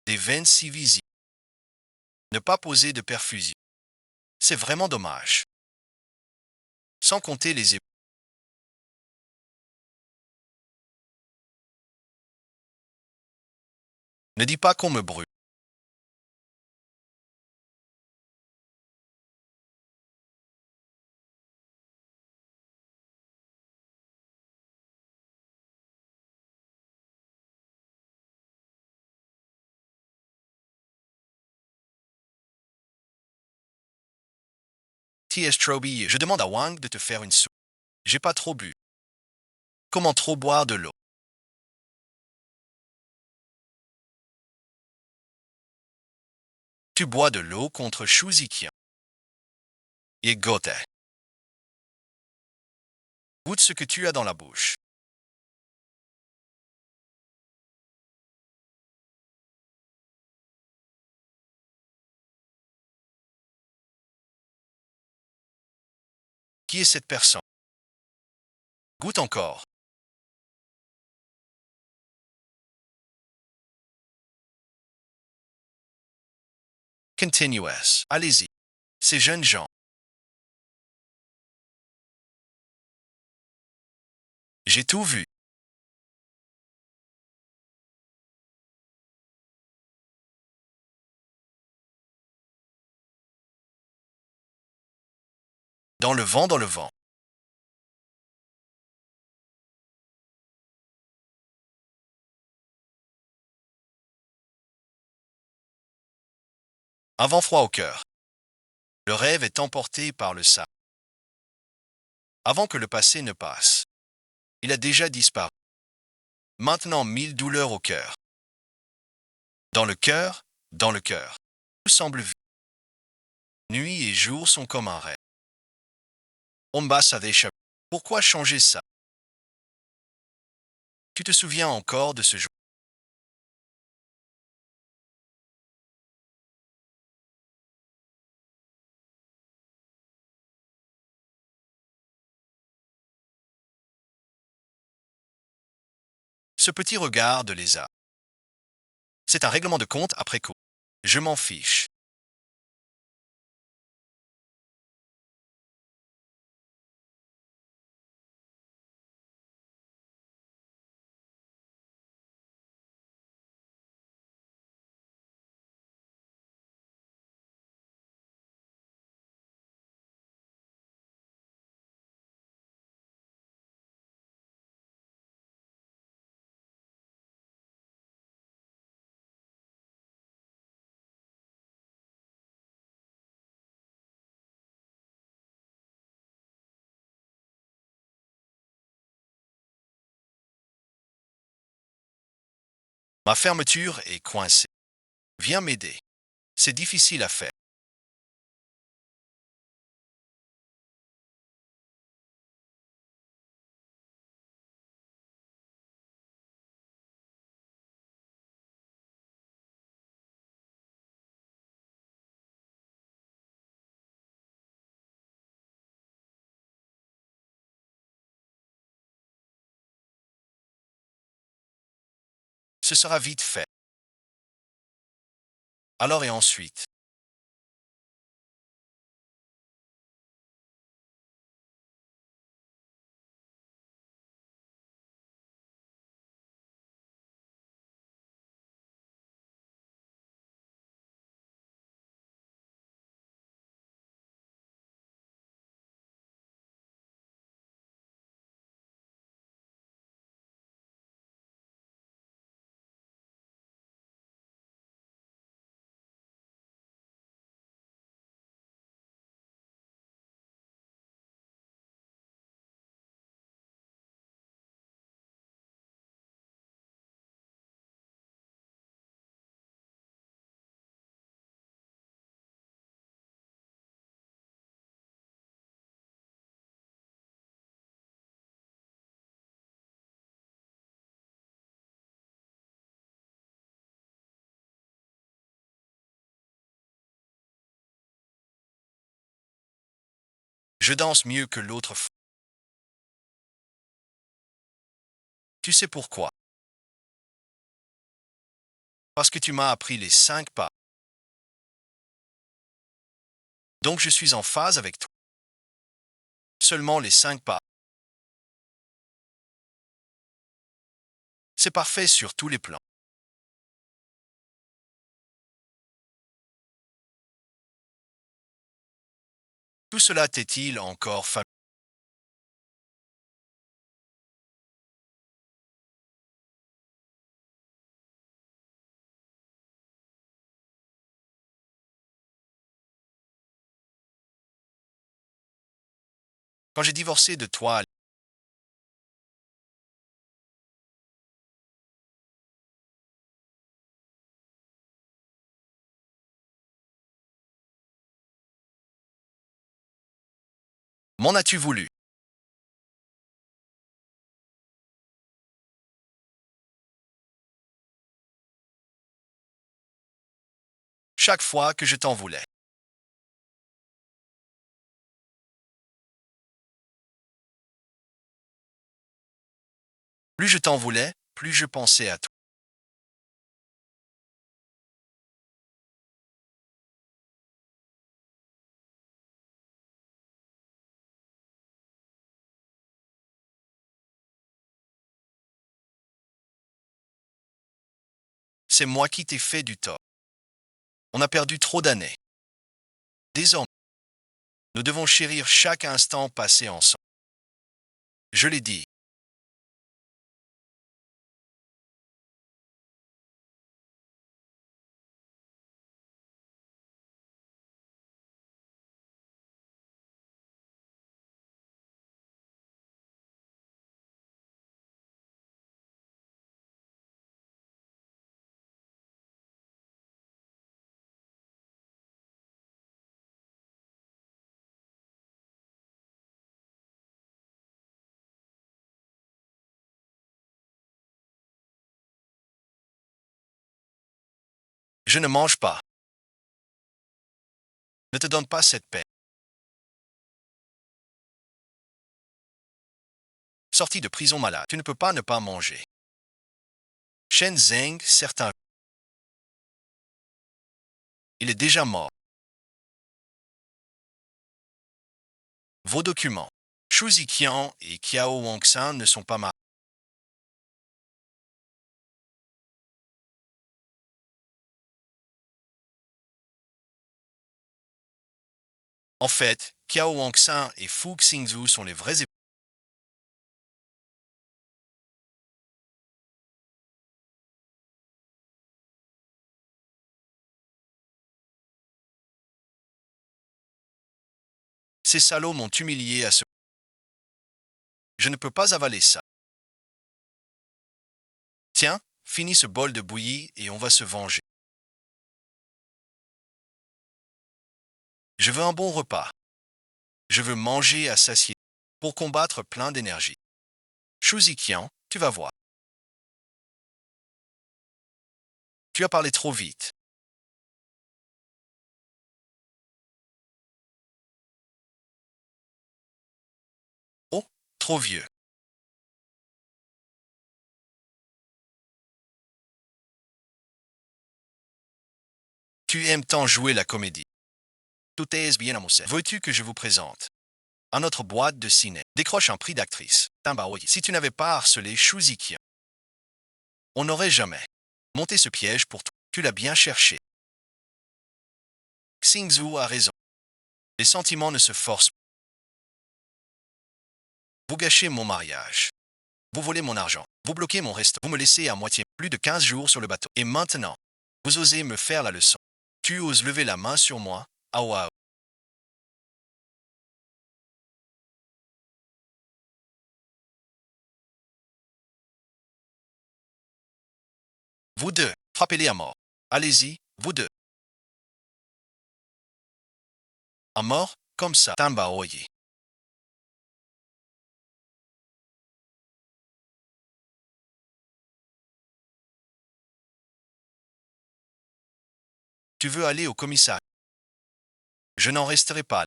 Des veines si visibles. Ne pas poser de perfusion. C'est vraiment dommage. Sans compter les épaules. Ne dis pas qu'on me brûle. T.S. Troby, je demande à Wang de te faire une soupe. J'ai pas trop bu. Comment trop boire de l'eau? Tu bois de l'eau contre Shu Ziqian. Et Gote. Goûte ce que tu as dans la bouche. Qui est cette personne? Goûte encore. Continuous. Allez-y. Ces jeunes gens. J'ai tout vu. Dans le vent, dans le vent. Avant froid au cœur. Le rêve est emporté par le sable. Avant que le passé ne passe. Il a déjà disparu. Maintenant 1000 douleurs au cœur. Dans le cœur, dans le cœur. Tout semble vu. Nuit et jour sont comme un rêve. Omba a d'échapper. Pourquoi changer ça? Tu te souviens encore de ce jour? Ce petit regard de lézard. C'est un règlement de compte après coup. Je m'en fiche. Ma fermeture est coincée. Viens m'aider. C'est difficile à faire. Ce sera vite fait. Alors et ensuite. Je danse mieux que l'autre fois. Tu sais pourquoi? Parce que tu m'as appris les 5 pas. Donc je suis en phase avec toi. Seulement les 5 pas. C'est parfait sur tous les plans. Tout cela t'est-il encore familier? Quand j'ai divorcé de toi, m'en as-tu voulu? chaque fois que je t'en voulais. Plus je t'en voulais, plus je pensais à toi. C'est moi qui t'ai fait du tort. On a perdu trop d'années. Désormais, nous devons chérir chaque instant passé ensemble. Je l'ai dit, je ne mange pas. Ne te donne pas cette peine. Sorti de prison malade, tu ne peux pas ne pas manger. Shen Zheng, certain. Il est déjà mort. Vos documents. Shu Ziqian et Kiao Wangsan ne sont pas mariés. En fait, Kiao Wangsan et Fu Xingzhu sont les vrais époux. Ces salauds m'ont humilié à ce point. Je ne peux pas avaler ça. Tiens, finis ce bol de bouillie et on va se venger. Je veux un bon repas. Je veux manger à satiété pour combattre plein d'énergie. Shu Ziqian, tu vas voir. Tu as parlé trop vite. Oh, trop vieux. Tu aimes tant jouer la comédie. Tout est bien amoncé. Veux-tu que je vous présente à notre boîte de ciné? Décroche un prix d'actrice. Tambaoyi. Si tu n'avais pas harcelé Shu Ziqian, on n'aurait jamais monté ce piège pour toi. Tu l'as bien cherché. Xingzhu a raison. Les sentiments ne se forcent pas. Vous gâchez mon mariage. Vous volez mon argent. Vous bloquez mon reste. Vous me laissez à moitié plus de 15 jours sur le bateau. Et maintenant, vous osez me faire la leçon. Tu oses lever la main sur moi. Ah waouh. Vous deux, frappez-les à mort. Allez-y, vous deux. À mort, comme ça. Tambaoyi. Tu veux aller au commissariat? Je n'en resterai pas.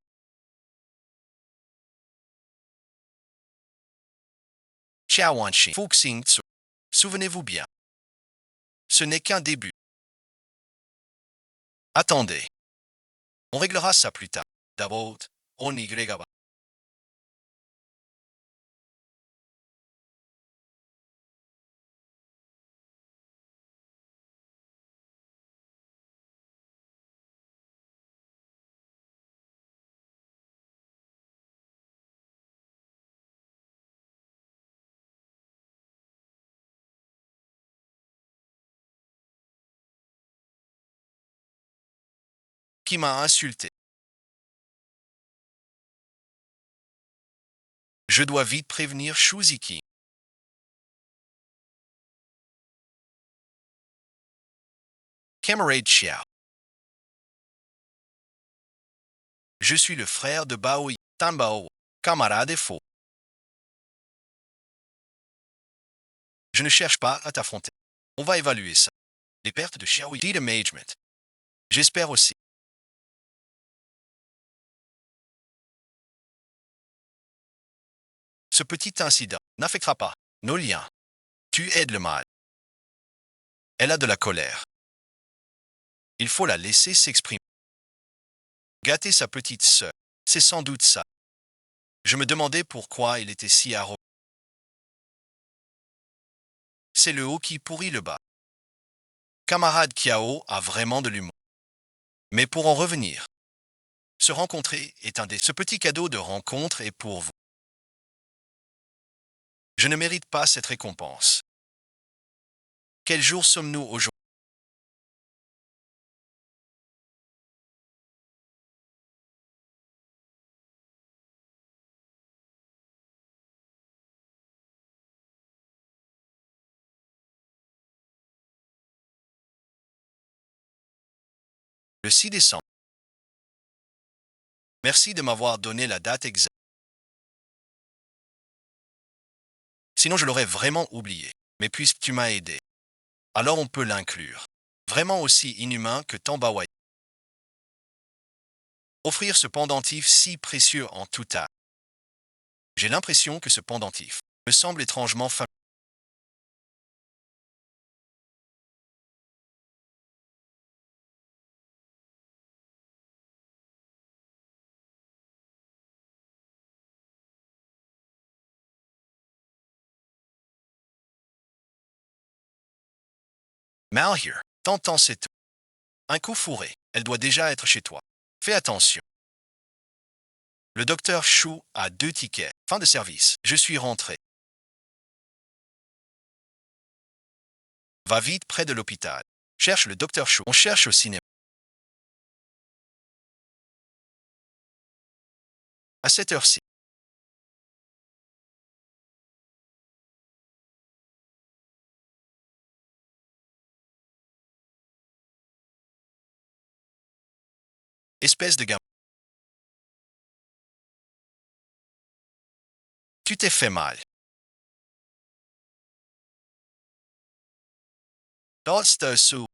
Xiaowanshi. Fuxing Tzu. Souvenez-vous bien. Ce n'est qu'un début. Attendez. On réglera ça plus tard. D'abord, on y réglera. Qui m'a insulté? Je dois vite prévenir Shuziki. Camarade Xiao. Je suis le frère de Baoyi. Tanbao. Camarade est faux. Je ne cherche pas à t'affronter. On va évaluer ça. Les pertes de Xiaoyi. Management. J'espère aussi. Ce petit incident n'affectera pas nos liens. Tu aides le mal. Elle a de la colère. Il faut la laisser s'exprimer. Gâter sa petite sœur, c'est sans doute ça. Je me demandais pourquoi il était si arrogant. C'est le haut qui pourrit le bas. Camarade Kiao a vraiment de l'humour. Mais pour en revenir, se rencontrer est un des... Ce petit cadeau de rencontre est pour vous. Je ne mérite pas cette récompense. Quel jour sommes-nous aujourd'hui? Le 6 décembre. Merci de m'avoir donné la date exacte. Sinon, je l'aurais vraiment oublié. Mais puisque tu m'as aidé, alors on peut l'inclure. Vraiment aussi inhumain que Tambawa. Offrir ce pendentif si précieux en tout âge. J'ai l'impression que ce pendentif me semble étrangement familier. Malheur, t'entends c'est tout. Un coup fourré, elle doit déjà être chez toi. Fais attention. Le docteur Chou a 2 tickets. Fin de service. Je suis rentré. Va vite près de l'hôpital. Cherche le docteur Chou. On cherche au cinéma. À cette heure-ci. Espèce de gamin. Tu t'es fait mal. Docteur Chou.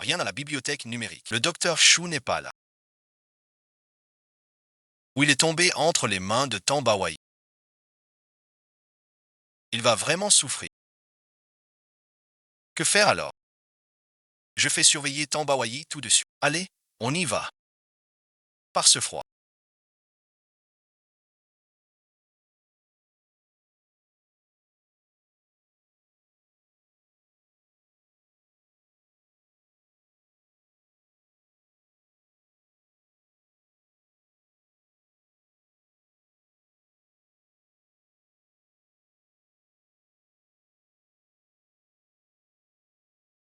Rien à la bibliothèque numérique. Le docteur Chou n'est pas là. Ou il est tombé entre les mains de Tambawai. Il va vraiment souffrir. Que faire alors? Je fais surveiller Tambawai tout de suite. Allez, on y va. Par ce froid.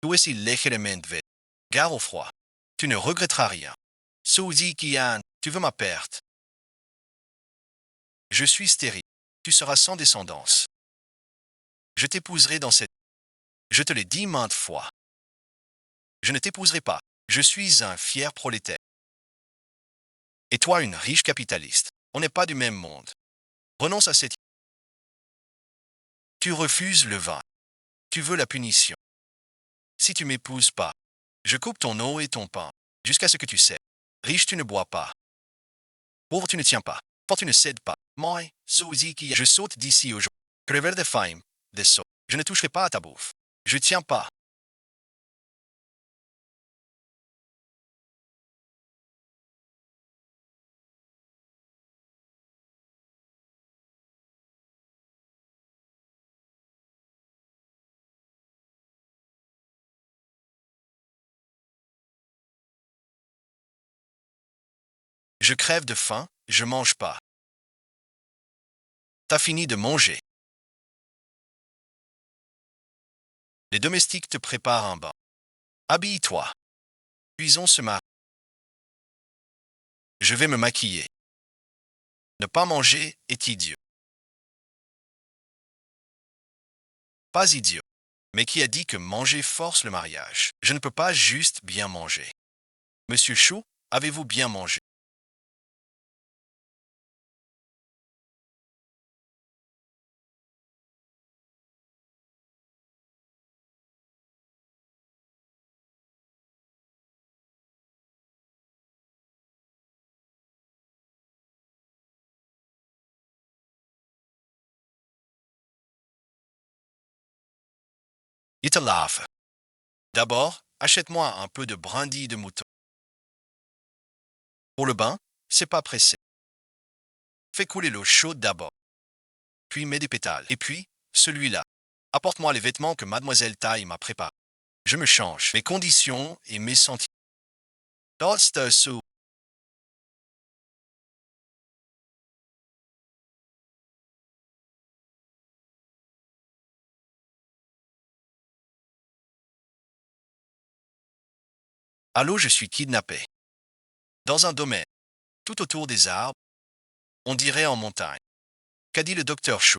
Tu es si légèrement vête. Gare au froid. Tu ne regretteras rien. Suzy Kian, tu veux ma perte. Je suis stérile. Tu seras sans descendance. Je t'épouserai dans cette... Je te l'ai dit maintes fois. Je ne t'épouserai pas. Je suis un fier prolétaire. Et toi une riche capitaliste. On n'est pas du même monde. Renonce à cette... Tu refuses le vin. Tu veux la punition. Si tu m'épouses pas, je coupe ton eau et ton pain, jusqu'à ce que tu cèdes. Riche, tu ne bois pas. Pauvre, tu ne tiens pas. Fort, tu ne cèdes pas. Moi, Suzy qui... Je saute d'ici aujourd'hui. Crever de faim, de saut. Je ne toucherai pas à ta bouffe. Je tiens pas. Je crève de faim, je mange pas. T'as fini de manger. Les domestiques te préparent un bain. Habille-toi. Puis on se marie. Je vais me maquiller. Ne pas manger est idiot. Pas idiot. Mais qui a dit que manger force le mariage? Je ne peux pas juste bien manger. Monsieur Chou, avez-vous bien mangé? Il te lave. D'abord, achète-moi un peu de brindilles de mouton. Pour le bain, c'est pas pressé. Fais couler l'eau chaude d'abord, puis mets des pétales. Et puis, celui-là. Apporte-moi les vêtements que mademoiselle Taille m'a préparés. Je me change. Mes conditions et mes sentiments. Toast sous. Allô, je suis kidnappé. Dans un domaine, tout autour des arbres, on dirait en montagne. Qu'a dit le docteur Chou?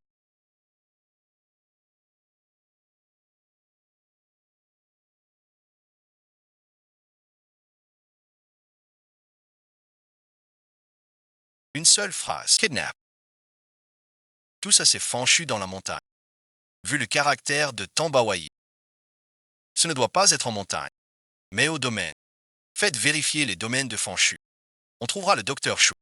Une seule phrase. Kidnap. Tout ça s'est fanchu dans la montagne. Vu le caractère de Tambawayi, ce ne doit pas être en montagne, mais au domaine. Faites vérifier les domaines de Fanchu. On trouvera le docteur Chou.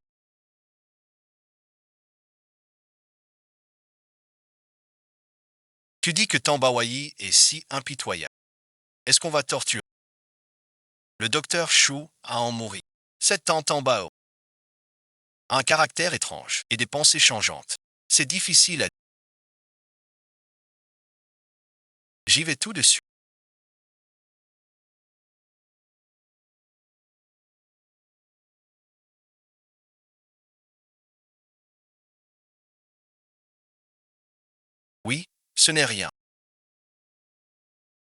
Tu dis que Tambawayi est si impitoyable. Est-ce qu'on va torturer? Le docteur Chou a en mourir. Cette tante Tambao a un caractère étrange et des pensées changeantes. C'est difficile à... J'y vais tout dessus. Oui, ce n'est rien.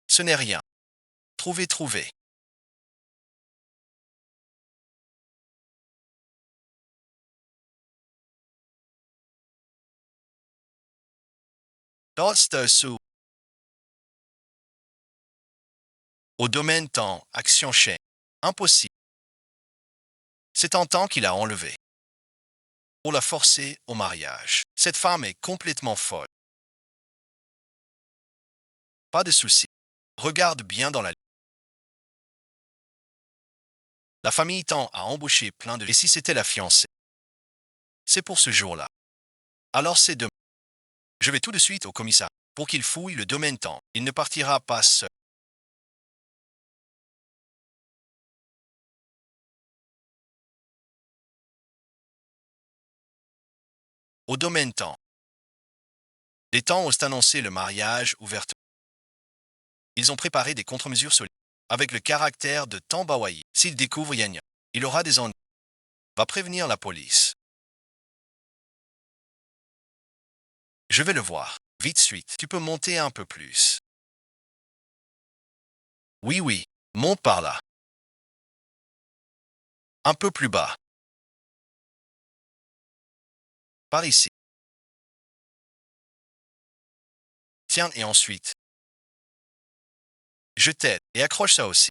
Ce n'est rien. Trouver, trouver. Toast sous. Au domaine temps, action chaîne. Impossible. C'est tentant qu'il a enlevé. Pour la forcer au mariage. Cette femme est complètement folle. Pas de souci. Regarde bien dans la... La famille tend à embaucher plein de... Et si c'était la fiancée? C'est pour ce jour-là. Alors c'est demain. Je vais tout de suite au commissariat pour qu'il fouille le domaine temps. Il ne partira pas seul. Au domaine temps. Les temps ont annoncé le mariage ouvertement. Ils ont préparé des contre-mesures solides. Avec le caractère de Tambawayi, s'il découvre Yanya, il aura des ennuis. Va prévenir la police. Je vais le voir. Vite suite, tu peux monter un peu plus. Oui, oui, monte par là. Un peu plus bas. Par ici. Tiens, et ensuite. Je t'aide et accroche ça aussi.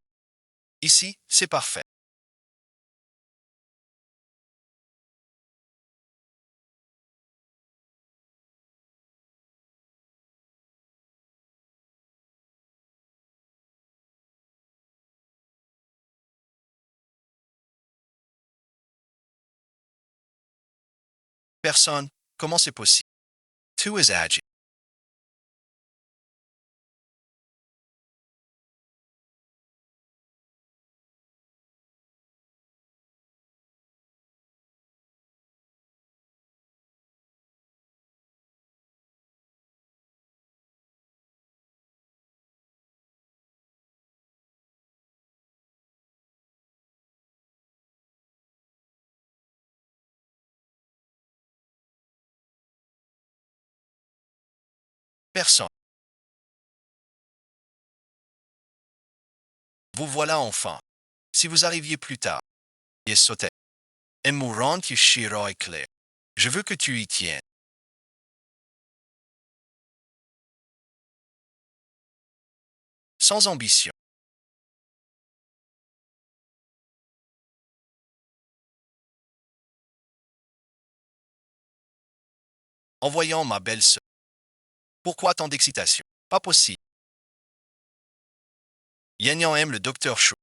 Ici, c'est parfait. Personne, comment c'est possible? Tout est âgé. Personne. Vous voilà enfin. Si vous arriviez plus tard, et sautait. Et mourant Shiro est clair. Je veux que tu y tiennes. Sans ambition. En voyant ma belle-sœur. Pourquoi tant d'excitation? Pas possible. Yanyan aime le docteur Chou.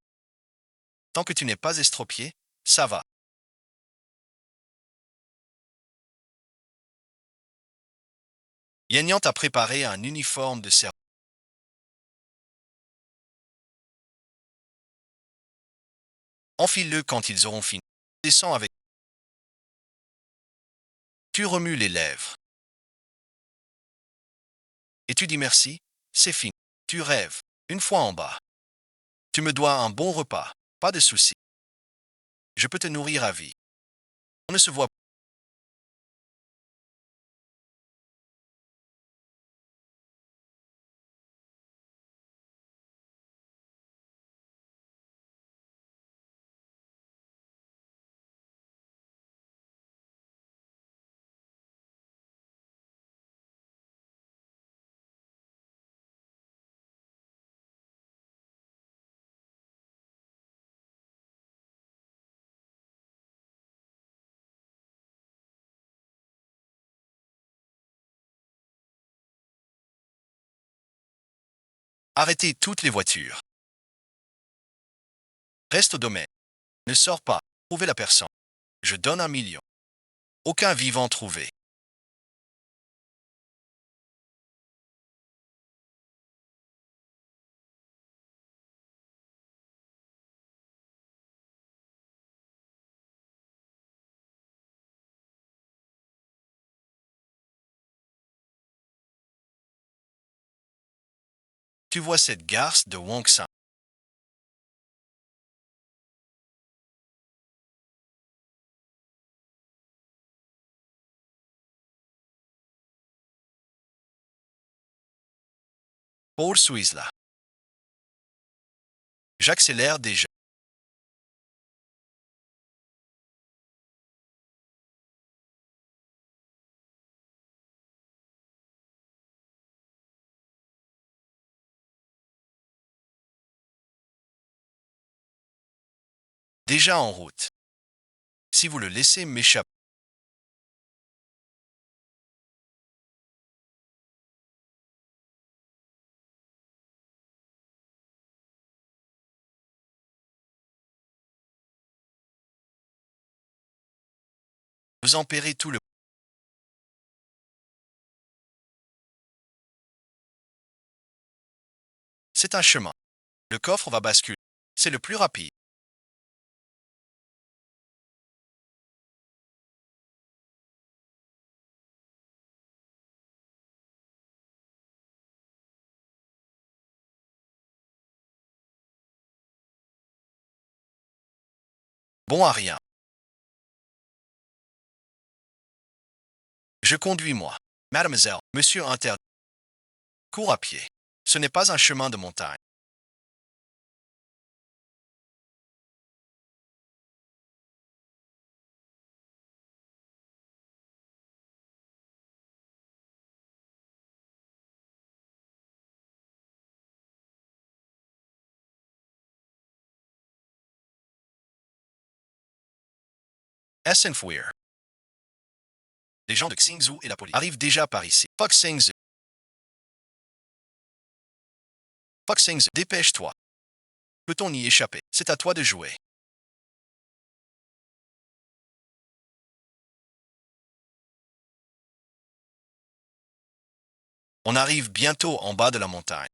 Tant que tu n'es pas estropié, ça va. Yanyan t'a préparé un uniforme de service. Enfile-le quand ils auront fini. Descends avec. Tu remues les lèvres. Et tu dis merci, c'est fini. Tu rêves. Une fois en bas. Tu me dois un bon repas. Pas de souci. Je peux te nourrir à vie. On ne se voit pas. Arrêtez toutes les voitures. Reste au domaine. Ne sors pas. Trouvez la personne. Je donne 1 million. Aucun vivant trouvé. Tu vois cette garce de Wongsan. Paul Suizla. J'accélère déjà. Déjà en route. Si vous le laissez m'échapper. Vous en paierez tout le. C'est un chemin. Le coffre va basculer. C'est le plus rapide. Bon à rien. Je conduis moi. Mademoiselle, monsieur interdit. Cours à pied. Ce n'est pas un chemin de montagne. Essenfouir. Les gens de Xingzhou et la police arrivent déjà par ici. Fuck Xingzhou. Fuck Xingzhou. Dépêche-toi. Peut-on y échapper? C'est à toi de jouer. On arrive bientôt en bas de la montagne.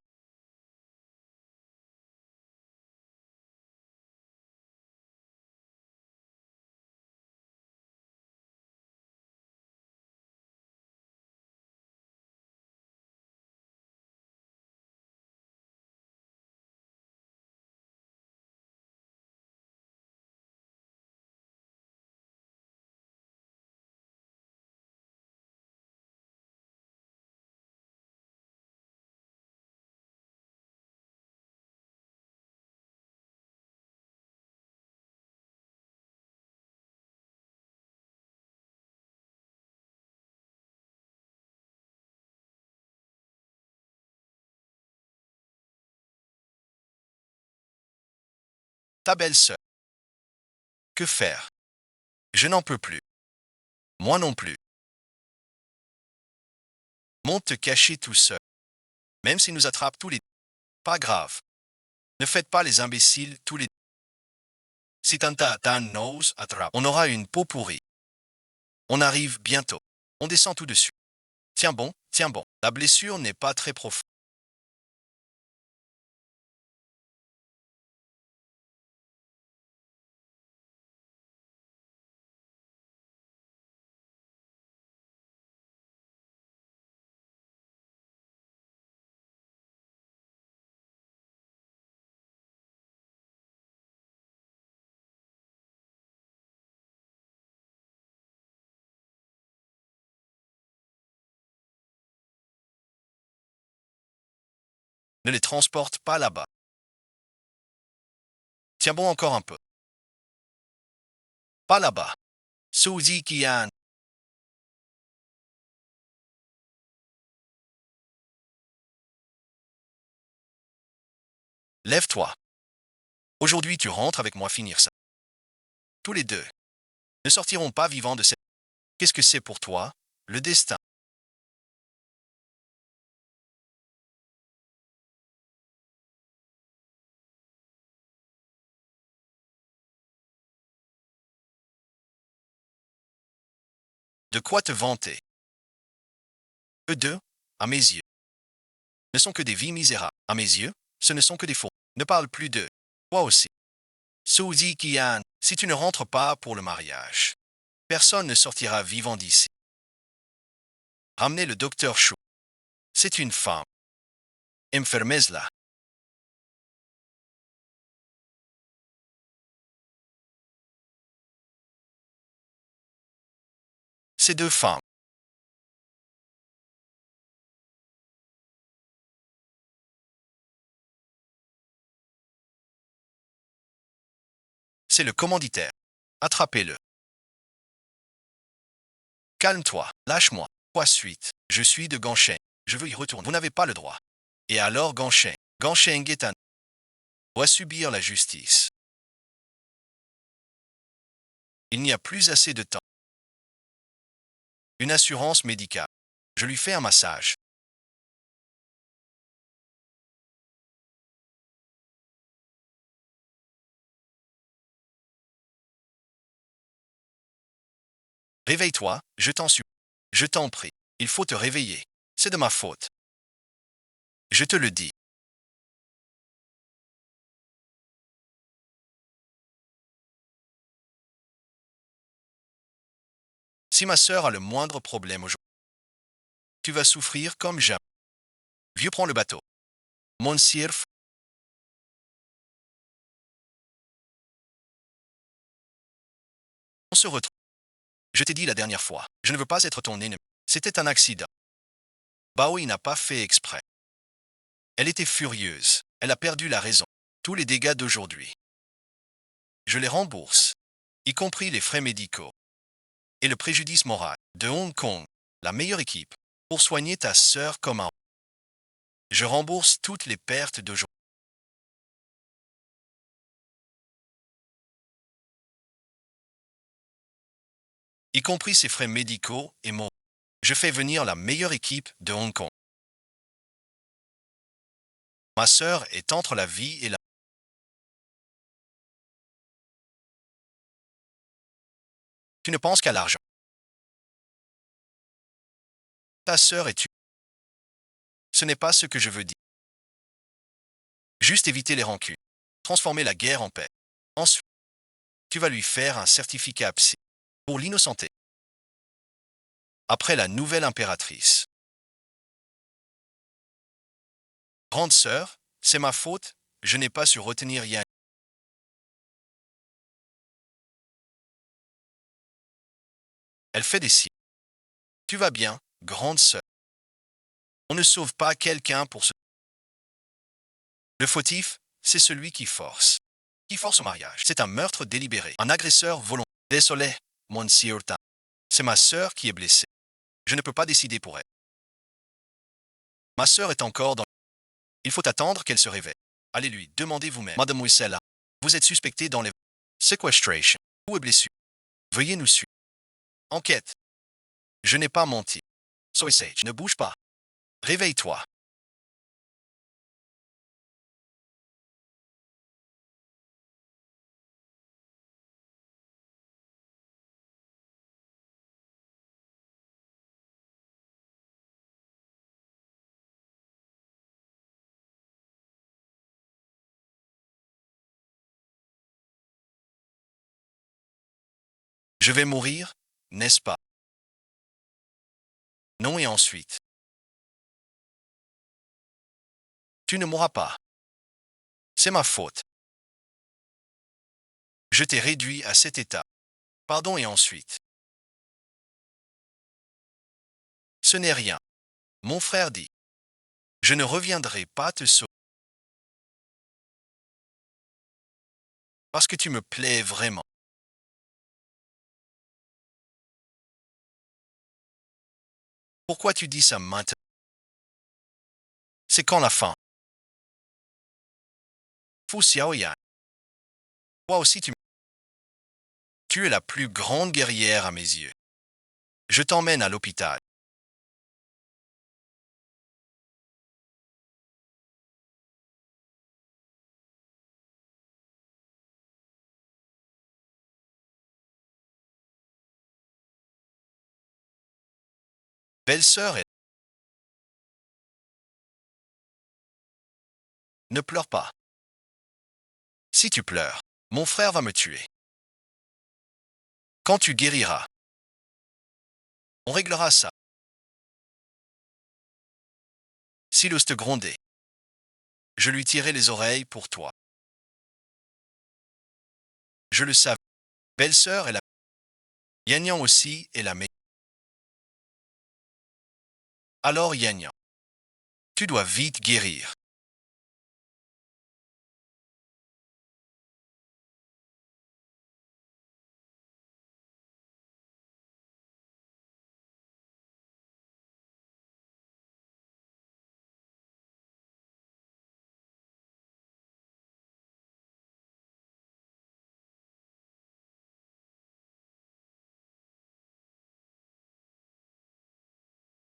Ta belle-sœur. Que faire? Je n'en peux plus. Moi non plus. Monte te cacher tout seul. Même s'ils nous attrapent tous les. Pas grave. Ne faites pas les imbéciles tous les. Si Tanta Dan nous attrape, on aura une peau pourrie. On arrive bientôt. On descend tout dessus. Tiens bon, tiens bon. La blessure n'est pas très profonde. Ne les transporte pas là-bas. Tiens bon encore un peu. Pas là-bas. Suzy Kian. Lève-toi. Aujourd'hui tu rentres avec moi finir ça. Tous les deux ne sortiront pas vivants de cette... Qu'est-ce que c'est pour toi, le destin? De quoi te vanter? Eux deux, à mes yeux, ne sont que des vies misérables. À mes yeux, ce ne sont que des faux. Ne parle plus d'eux. Toi aussi. Suzy Kian, si tu ne rentres pas pour le mariage, personne ne sortira vivant d'ici. Ramenez le docteur Chou. C'est une femme. Enfermez-la. Ces deux femmes. C'est le commanditaire. Attrapez-le. Calme-toi. Lâche-moi. Quoi suite? Je suis de Ganchen. Je veux y retourner. Vous n'avez pas le droit. Et alors Ganchen? Ganchen Guetan doit subir la justice. Il n'y a plus assez de temps. Une assurance médicale. Je lui fais un massage. Réveille-toi, je t'en supplie. Je t'en prie. Il faut te réveiller. C'est de ma faute. Je te le dis. Si ma sœur a le moindre problème aujourd'hui, tu vas souffrir comme jamais. Vieux, prends le bateau. Monsieur, on se retrouve. Je t'ai dit la dernière fois, je ne veux pas être ton ennemi. C'était un accident. Baoui n'a pas fait exprès. Elle était furieuse. Elle a perdu la raison. Tous les dégâts d'aujourd'hui. Je les rembourse, y compris les frais médicaux et le préjudice moral de Hong Kong, la meilleure équipe, pour soigner ta sœur comme un. Je rembourse toutes les pertes d'aujourd'hui, y compris ses frais médicaux et moraux. Je fais venir la meilleure équipe de Hong Kong. Ma sœur est entre la vie et la... Tu ne penses qu'à l'argent. Ta sœur est tu. Ce n'est pas ce que je veux dire. Juste éviter les rancunes. Transformer la guerre en paix. Ensuite, tu vas lui faire un certificat psy pour l'innocenter. Après la nouvelle impératrice. Grande sœur, c'est ma faute, je n'ai pas su retenir Yann. Elle fait des signes. Tu vas bien, grande sœur. On ne sauve pas quelqu'un pour ce... Le fautif, c'est celui qui force. Qui force au mariage. C'est un meurtre délibéré. Un agresseur volontaire. Désolé, Monsieur Tan. C'est ma sœur qui est blessée. Je ne peux pas décider pour elle. Ma sœur est encore dans... Il faut attendre qu'elle se réveille. Allez lui, demandez vous-même. Mademoiselle, vous êtes suspectée dans les... Sequestration. Où est blessure? Veuillez nous suivre. Enquête. Je n'ai pas menti. Soy sage, ne bouge pas. Réveille-toi. Je vais mourir, n'est-ce pas? Non et ensuite. Tu ne mourras pas. C'est ma faute. Je t'ai réduit à cet état. Pardon et ensuite. Ce n'est rien. Mon frère dit. Je ne reviendrai pas te sauver. Parce que tu me plais vraiment. Pourquoi tu dis ça maintenant? C'est quand la fin? Fu Xiaoyan. Toi aussi tu es la plus grande guerrière à mes yeux. Je t'emmène à l'hôpital. Belle-sœur, ne pleure pas. Si tu pleures, mon frère va me tuer. Quand tu guériras, on réglera ça. Si l'oste grondait, je lui tirai les oreilles pour toi. Je le savais. Belle-sœur est la Yanyan aussi est la meilleure. Alors Yanyan, tu dois vite guérir.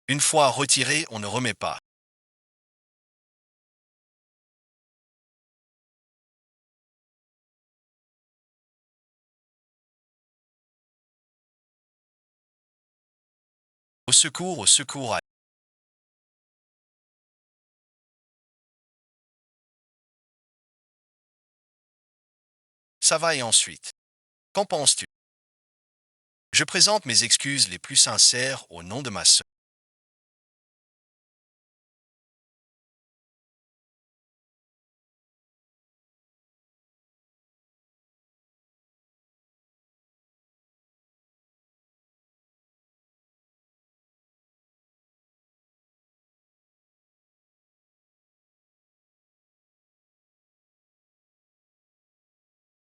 Une fois retiré, on ne remet pas. Au secours, au secours. Ça va et ensuite. Qu'en penses-tu? Je présente mes excuses les plus sincères au nom de ma sœur.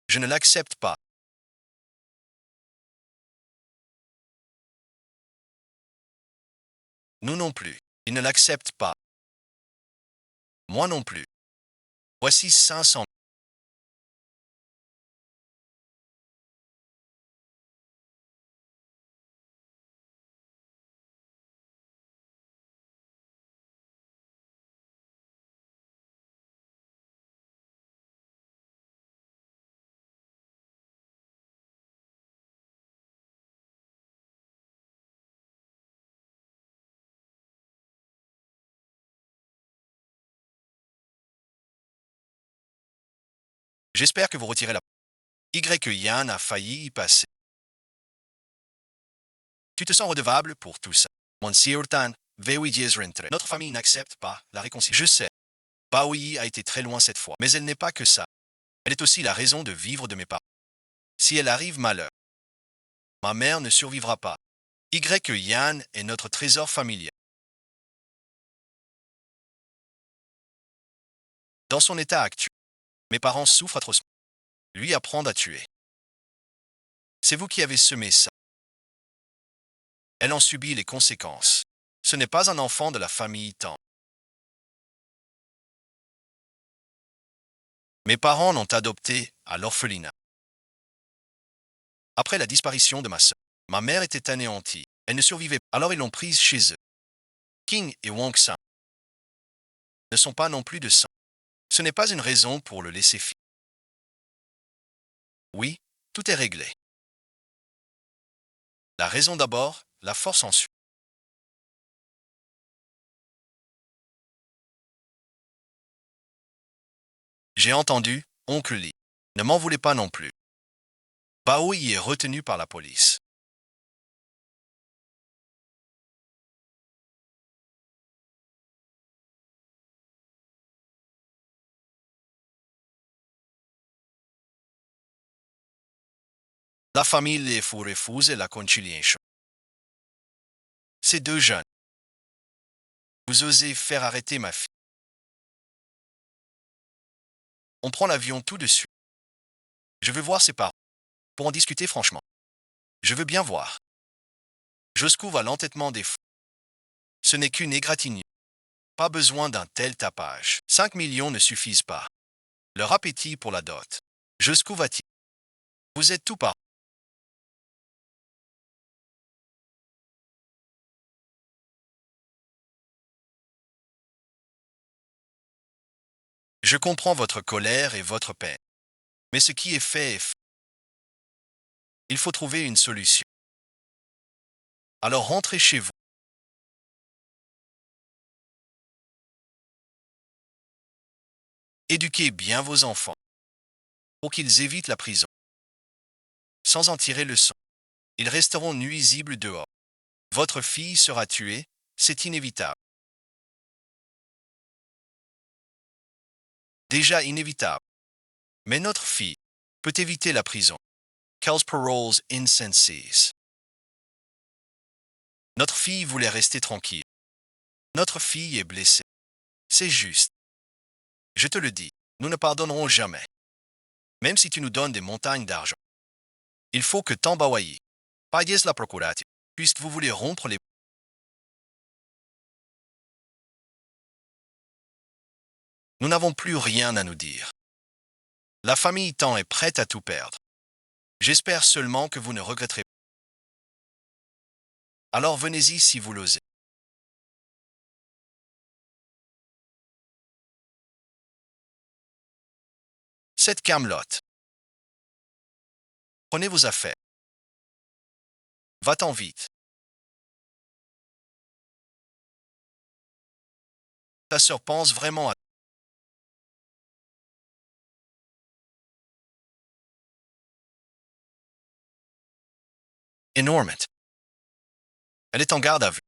Je ne l'accepte pas. Nous non plus. Il ne l'accepte pas. Moi non plus. Voici 500. J'espère que vous retirez la Y que Yann a failli y passer. Tu te sens redevable pour tout ça. Monsieur Tan, Vewi Rentre. Notre famille n'accepte pas la réconciliation. Je sais. Baoyi a été très loin cette fois. Mais elle n'est pas que ça. Elle est aussi la raison de vivre de mes parents. Si elle arrive malheur, ma mère ne survivra pas. Y que Yann est notre trésor familial. Dans son état actuel, mes parents souffrent atrocement. Lui apprendre à tuer. C'est vous qui avez semé ça. Elle en subit les conséquences. Ce n'est pas un enfant de la famille Tan. Mes parents l'ont adopté à l'orphelinat. Après la disparition de ma sœur, ma mère était anéantie. Elle ne survivait pas. Alors ils l'ont prise chez eux. King et Wang Sang ne sont pas non plus de sang. Ce n'est pas une raison pour le laisser filer. Oui, tout est réglé. La raison d'abord, la force ensuite. J'ai entendu, oncle Lee. Ne m'en voulez pas non plus. Bao y est retenu par la police. La famille les faut refuser la conciliation. Ces deux jeunes. Vous osez faire arrêter ma fille. On prend l'avion tout de suite. Je veux voir ses parents. Pour en discuter franchement. Je veux bien voir. Josco va l'entêtement des fous. Ce n'est qu'une égratignure. Pas besoin d'un tel tapage. 5 millions ne suffisent pas. Leur appétit pour la dot. Jusqu'où va-t-il? Vous êtes tout par. Je comprends votre colère et votre peine. Mais ce qui est fait est fait. Il faut trouver une solution. Alors rentrez chez vous. Éduquez bien vos enfants pour qu'ils évitent la prison. Sans en tirer leçon, ils resteront nuisibles dehors. Votre fille sera tuée, c'est inévitable. Déjà inévitable. Mais notre fille peut éviter la prison. Quels paroles insensés. Notre fille voulait rester tranquille. Notre fille est blessée. C'est juste. Je te le dis, nous ne pardonnerons jamais. Même si tu nous donnes des montagnes d'argent. Il faut que Tambawayi, pagues la procuratio, puisque vous voulez rompre les... Nous n'avons plus rien à nous dire. La famille Tan est prête à tout perdre. J'espère seulement que vous ne regretterez pas. Alors venez-y si vous l'osez. Cette Camelote. Prenez vos affaires. Va-t'en vite. Ta sœur pense vraiment à... Enormant. Elle est en garde à vue.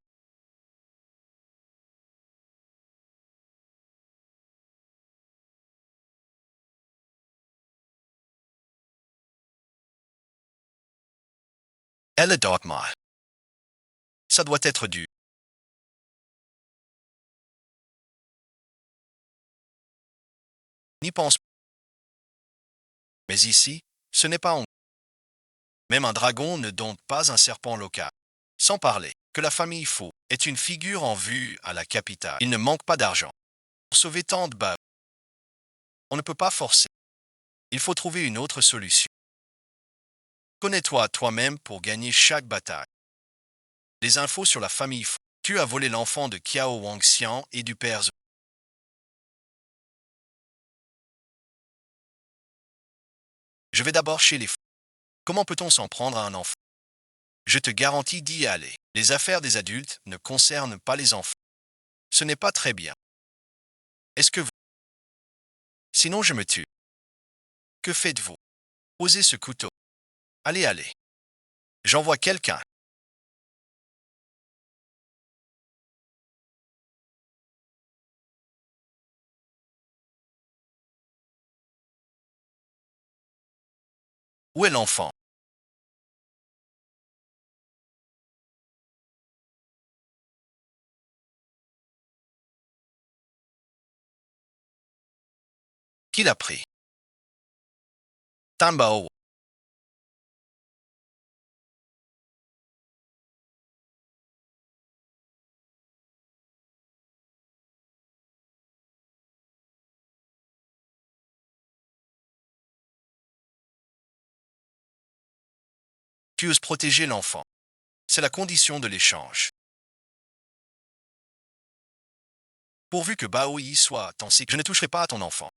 Elle est dogma. Ça doit être dû. N'y pense pas. Mais ici, ce n'est pas en... Même un dragon ne dompte pas un serpent local. Sans parler que la famille Faux est une figure en vue à la capitale. Il ne manque pas d'argent. Pour sauver tant de bas, on ne peut pas forcer. Il faut trouver une autre solution. Connais-toi toi-même pour gagner chaque bataille. Les infos sur la famille Faux. Tu as volé l'enfant de Kiao Wangxian et du père Zhou. Je vais d'abord chez les Faux. Comment peut-on s'en prendre à un enfant? Je te garantis d'y aller. Les affaires des adultes ne concernent pas les enfants. Ce n'est pas très bien. Est-ce que vous... Sinon je me tue. Que faites-vous? Posez ce couteau. Allez, allez. J'envoie quelqu'un. Où est l'enfant? Qui l'a pris? Tambao. Tu oses protéger l'enfant. C'est la condition de l'échange. Pourvu que Baoyi soit en sécurité, je ne toucherai pas à ton enfant.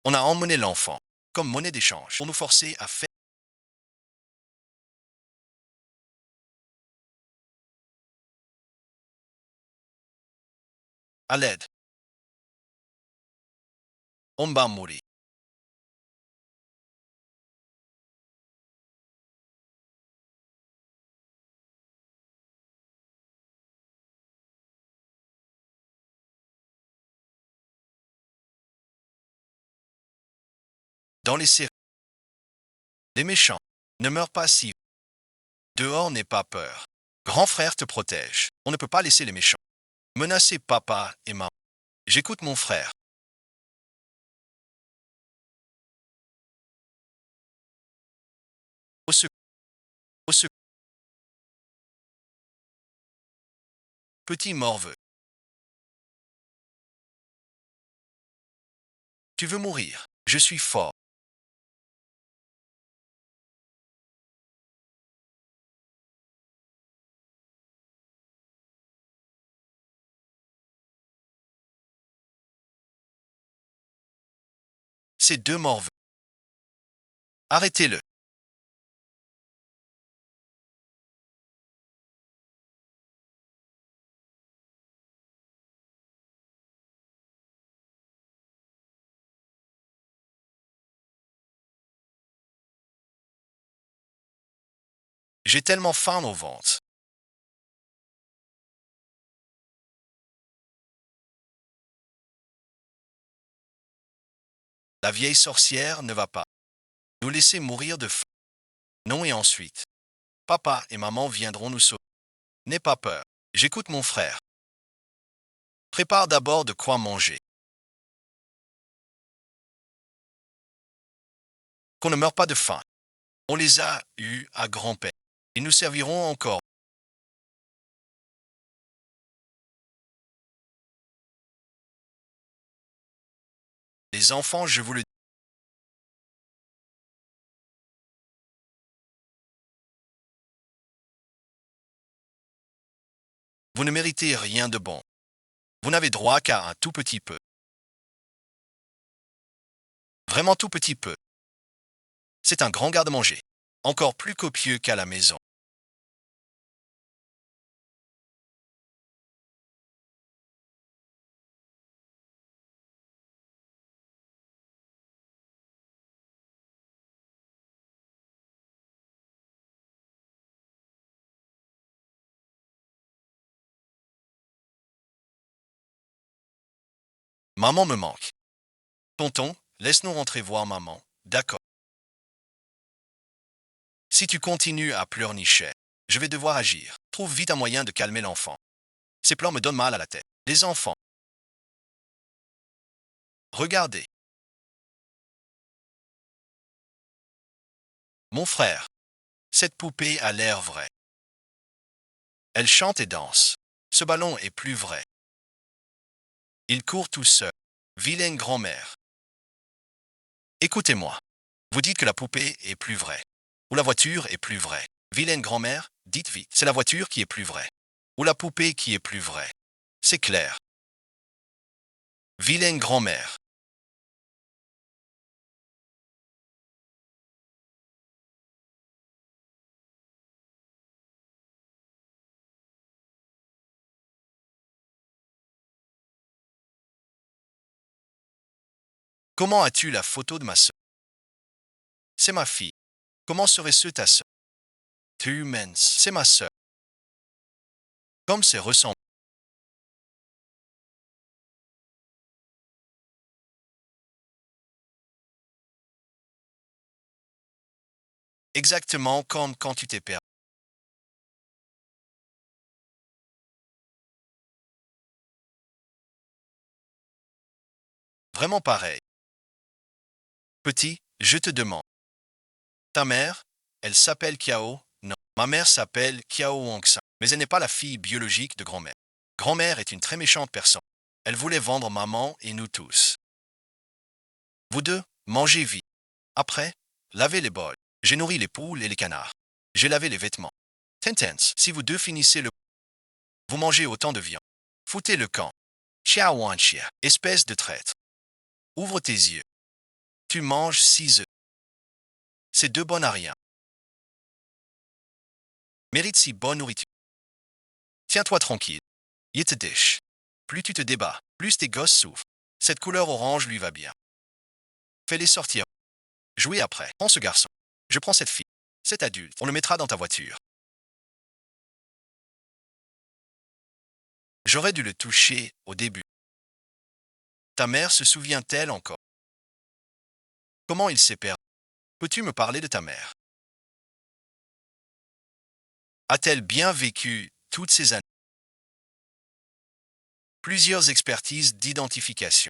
On a emmené l'enfant comme monnaie d'échange pour nous forcer à faire à l'aide. On va mourir. Dans les séries, les méchants ne meurent pas si. Dehors n'est pas peur. Grand frère te protège. On ne peut pas laisser les méchants menacer papa et maman. J'écoute mon frère. Au secours, au secours. Petit morveux. Tu veux mourir. Je suis fort. Ces deux morveux. Arrêtez-le. J'ai tellement faim au ventre. La vieille sorcière ne va pas nous laisser mourir de faim. Non et ensuite. Papa et maman viendront nous sauver. N'aie pas peur. J'écoute mon frère. Prépare d'abord de quoi manger. Qu'on ne meure pas de faim. On les a eus à grand-père. Ils nous serviront encore. Les enfants, je vous le dis, vous ne méritez rien de bon. Vous n'avez droit qu'à un tout petit peu. Vraiment tout petit peu. C'est un grand garde-manger. Encore plus copieux qu'à la maison. Maman me manque. Tonton, laisse-nous rentrer voir maman. D'accord. Si tu continues à pleurnicher, je vais devoir agir. Trouve vite un moyen de calmer l'enfant. Ces plans me donnent mal à la tête. Les enfants. Regardez. Mon frère. Cette poupée a l'air vraie. Elle chante et danse. Ce ballon est plus vrai. Il court tout seul. Vilaine grand-mère. Écoutez-moi. Vous dites que la poupée est plus vraie. Ou la voiture est plus vraie. Vilaine grand-mère, dites vite. C'est la voiture qui est plus vraie. Ou la poupée qui est plus vraie. C'est clair. Vilaine grand-mère. Comment as-tu la photo de ma sœur? C'est ma fille. Comment serait-ce ta sœur? Tu mince. C'est ma sœur. Comme c'est ressemblant. Exactement comme quand tu t'es perdu. Vraiment pareil. Petit, je te demande. Ta mère, elle s'appelle Kiao? Non. Ma mère s'appelle Kiao Wangsan. Mais elle n'est pas la fille biologique de grand-mère. Grand-mère est une très méchante personne. Elle voulait vendre maman et nous tous. Vous deux, mangez vite. Après, lavez les bols. J'ai nourri les poules et les canards. J'ai lavé les vêtements. Tentens, si vous deux finissez le... Vous mangez autant de viande. Foutez le camp. Chia Wanchia, espèce de traître. Ouvre tes yeux. Tu manges 6 œufs. C'est deux bonnes à rien. Mérite si bonne nourriture. Tiens-toi tranquille. Yetedish. Plus tu te débats, plus tes gosses souffrent. Cette couleur orange lui va bien. Fais-les sortir. Jouez après. Prends ce garçon. Je prends cette fille. Cet adulte. On le mettra dans ta voiture. J'aurais dû le toucher au début. Ta mère se souvient-elle encore? Comment il s'est perdu? Peux-tu me parler de ta mère? A-t-elle bien vécu toutes ces années? Plusieurs expertises d'identification.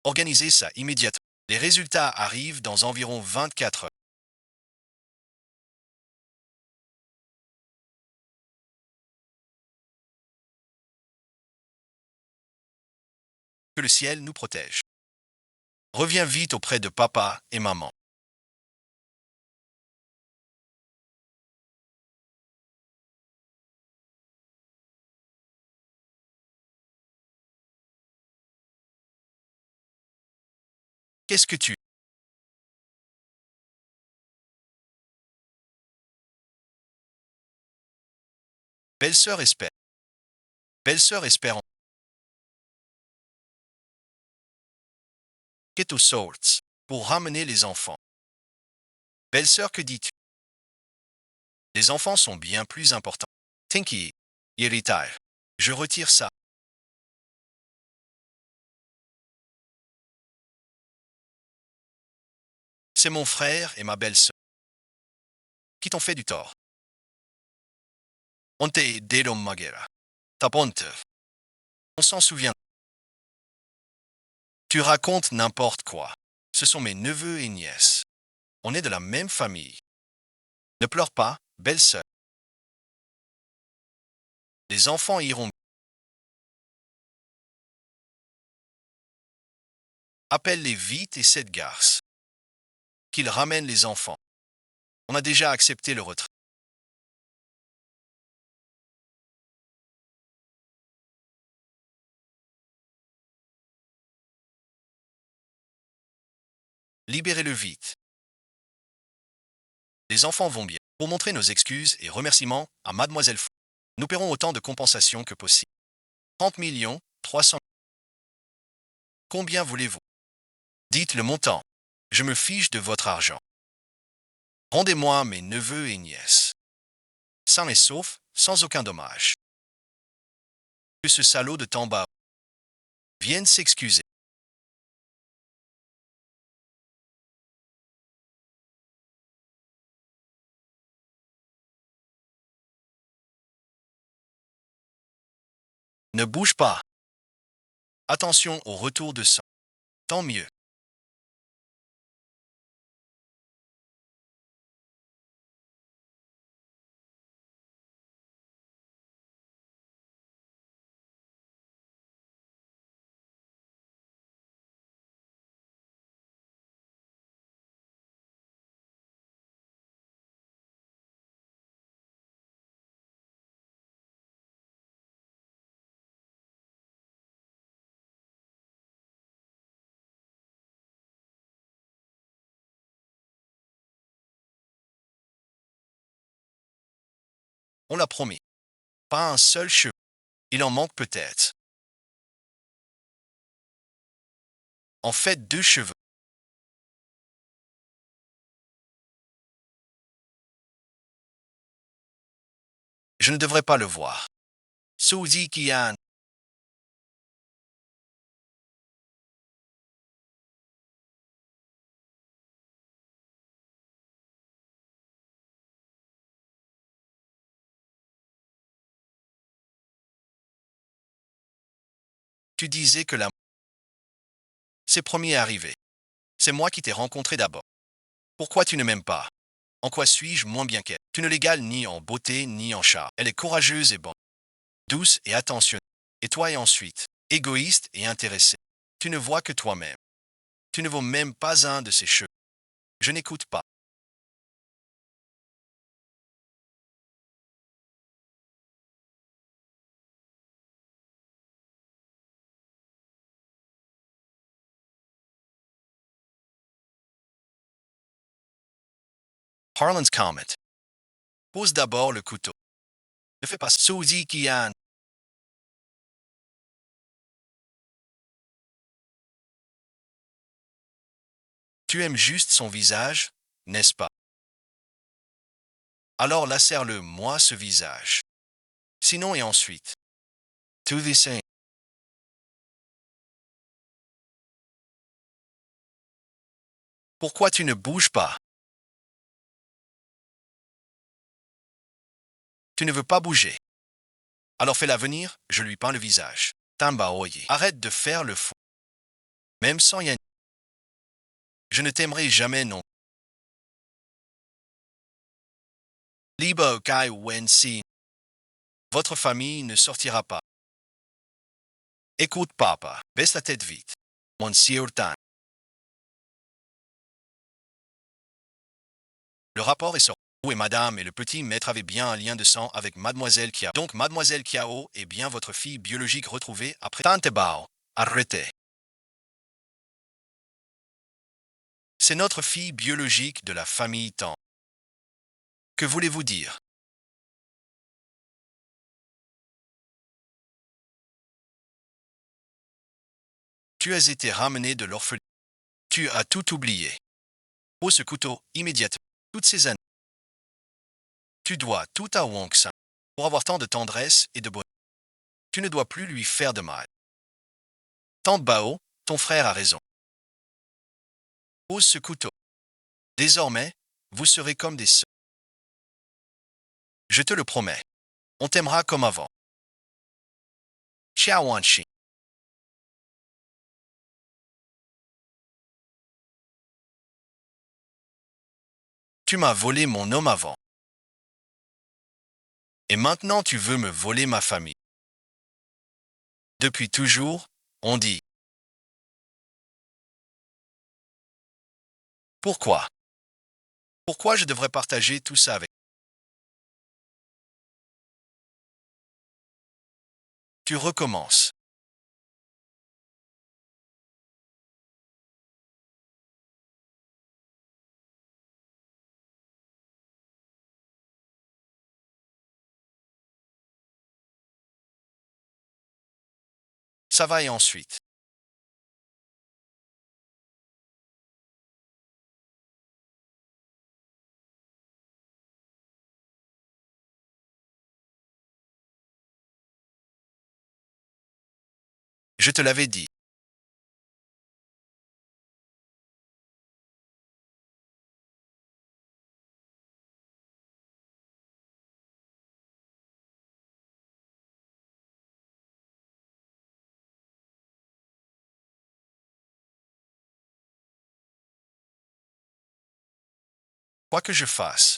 Organisez ça immédiatement. Les résultats arrivent dans environ 24 heures. Que le ciel nous protège. Reviens vite auprès de papa et maman. Qu'est-ce que tu... Belle-sœur espère. Belle-sœur espère en... Qu'est aux sorts pour ramener les enfants. Belle-sœur, que dis-tu? Les enfants sont bien plus importants. Tinky, irritaire. Je retire ça. C'est mon frère et ma belle-sœur qui t'ont fait du tort. On t'est Maguera. Ta ponte. On s'en souvient. Tu racontes n'importe quoi. Ce sont mes neveux et nièces. On est de la même famille. Ne pleure pas, belle-sœur. Les enfants iront. Appelle-les vite et cette garce. Qu'ils ramènent les enfants. On a déjà accepté le retrait. Libérez-le vite. Les enfants vont bien. Pour montrer nos excuses et remerciements à Mademoiselle Fou, nous paierons autant de compensation que possible. 30 millions, 300. Combien voulez-vous? Dites le montant. Je me fiche de votre argent. Rendez-moi mes neveux et nièces. Sains et saufs, sans aucun dommage. Que ce salaud de Tamba vienne s'excuser. Ne bouge pas. Attention au retour de sang. Tant mieux. On l'a promis. Pas un seul cheveu. Il en manque peut-être. En fait, 2 cheveux. Je ne devrais pas le voir. Suzy Kian, tu disais que la... C'est premier arrivé. C'est moi qui t'ai rencontré d'abord. Pourquoi tu ne m'aimes pas? En quoi suis-je moins bien qu'elle? Tu ne l'égales ni en beauté ni en charme. Elle est courageuse et bonne, douce et attentionnée. Et toi et ensuite, égoïste et intéressé. Tu ne vois que toi-même. Tu ne vaux même pas un de ses cheveux. Je n'écoute pas. Harlan's comment. Pose d'abord le couteau. Ne fais pas Suzy Kian. Tu aimes juste son visage, n'est-ce pas? Alors lacère-le moi ce visage. Sinon et ensuite. To the same. Pourquoi tu ne bouges pas? Tu ne veux pas bouger. Alors fais-la venir, je lui peins le visage. Tambaoye. Arrête de faire le fou. Même sans Yann. Je ne t'aimerai jamais non. Liba Kai Wensi. Votre famille ne sortira pas. Écoute, papa. Baisse la tête vite. Monsieur Tan. Le rapport est sorti. Vous et madame et le petit maître avaient bien un lien de sang avec mademoiselle Kiao. Donc mademoiselle Kiao est bien votre fille biologique retrouvée après Tante Bao. Arrêtez. C'est notre fille biologique de la famille Tan. Que voulez-vous dire? Tu as été ramené de l'orphelinat. Tu as tout oublié. Pose ce couteau immédiatement. Toutes ces années. Tu dois tout à Wong Sang pour avoir tant de tendresse et de bonheur. Tu ne dois plus lui faire de mal. Tante Bao, ton frère a raison. Pose ce couteau. Désormais, vous serez comme des sœurs. Je te le promets. On t'aimera comme avant. Chia Wanshi. Tu m'as volé mon homme avant. Et maintenant tu veux me voler ma famille. Depuis toujours, on dit. Pourquoi? Pourquoi je devrais partager tout ça avec? Tu recommences. Ça va et ensuite. Je te l'avais dit. Quoi que je fasse,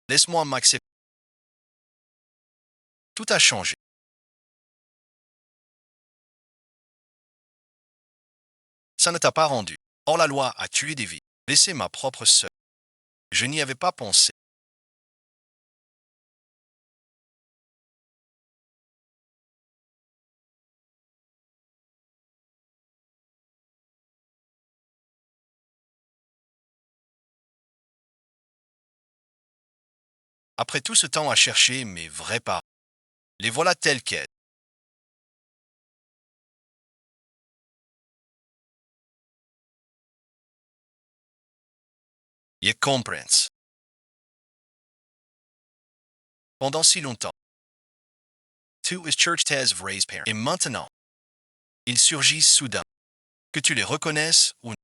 laisse-moi m'accepter. Tout a changé. Ça ne t'a pas rendu. Or la loi a tué des vies. Laissez ma propre sœur. Je n'y avais pas pensé. Après tout ce temps à chercher mes vrais parents, les voilà tels quels. Ils comprennent. Pendant si longtemps. Two is church has raised parents. Et maintenant, ils surgissent soudain. Que tu les reconnaisses ou non.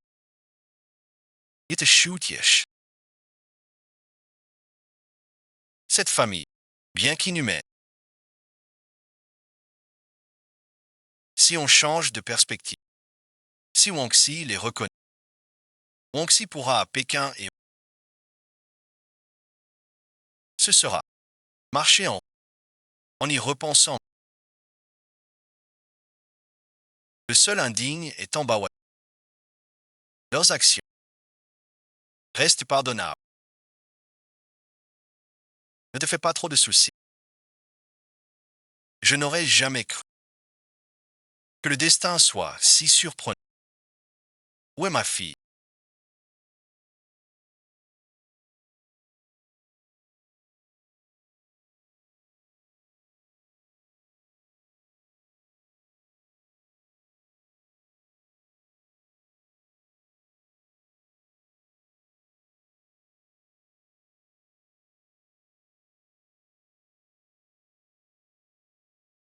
Ils te shoot-yesh. Cette famille, bien qu'inhumaine, si on change de perspective, si Wangxi les reconnaît, Wangxi pourra à Pékin et ce sera marcher en y repensant. Le seul indigne est en bas. Leurs actions restent pardonnables. Ne te fais pas trop de soucis. Je n'aurais jamais cru que le destin soit si surprenant. Où est ma fille?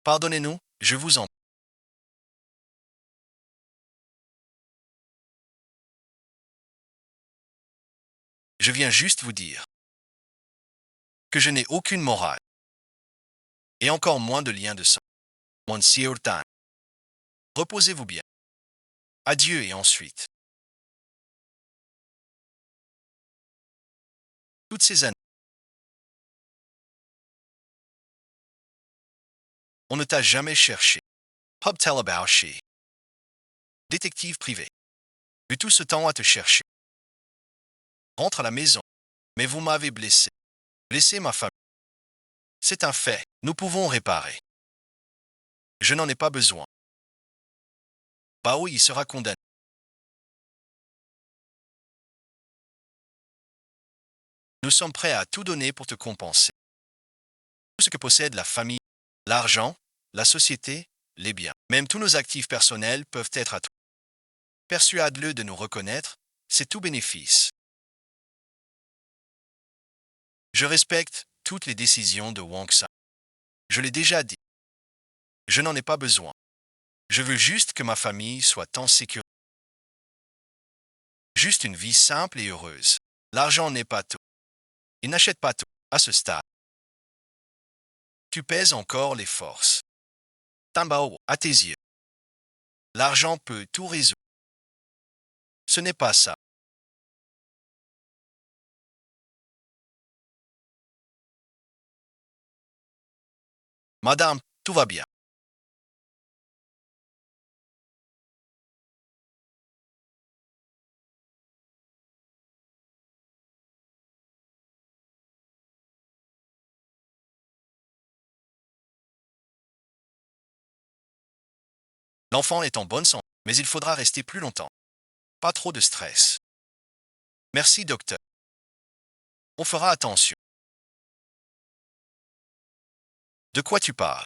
Pardonnez-nous, je vous en. Je viens juste vous dire que je n'ai aucune morale, et encore moins de lien de sang. Monsieur Tan, reposez-vous bien. Adieu et ensuite. Toutes ces années, on ne t'a jamais cherché. Pub Telebauchi. Détective privé. Eu tout ce temps à te chercher. Rentre à la maison. Mais vous m'avez blessé. Blessé ma famille. C'est un fait. Nous pouvons réparer. Je n'en ai pas besoin. Bao y sera condamné. Nous sommes prêts à tout donner pour te compenser. Tout ce que possède la famille, l'argent, la société, les biens, même tous nos actifs personnels peuvent être à toi. Persuade-le de nous reconnaître, c'est tout bénéfice. Je respecte toutes les décisions de Wang San. Je l'ai déjà dit. Je n'en ai pas besoin. Je veux juste que ma famille soit en sécurité. Juste une vie simple et heureuse. L'argent n'est pas tout. Il n'achète pas tout. À ce stade, tu pèses encore les forces. Tambao, à tes yeux. L'argent peut tout résoudre. Ce n'est pas ça. Madame, tout va bien. L'enfant est en bonne santé, mais il faudra rester plus longtemps. Pas trop de stress. Merci, docteur. On fera attention. De quoi tu parles?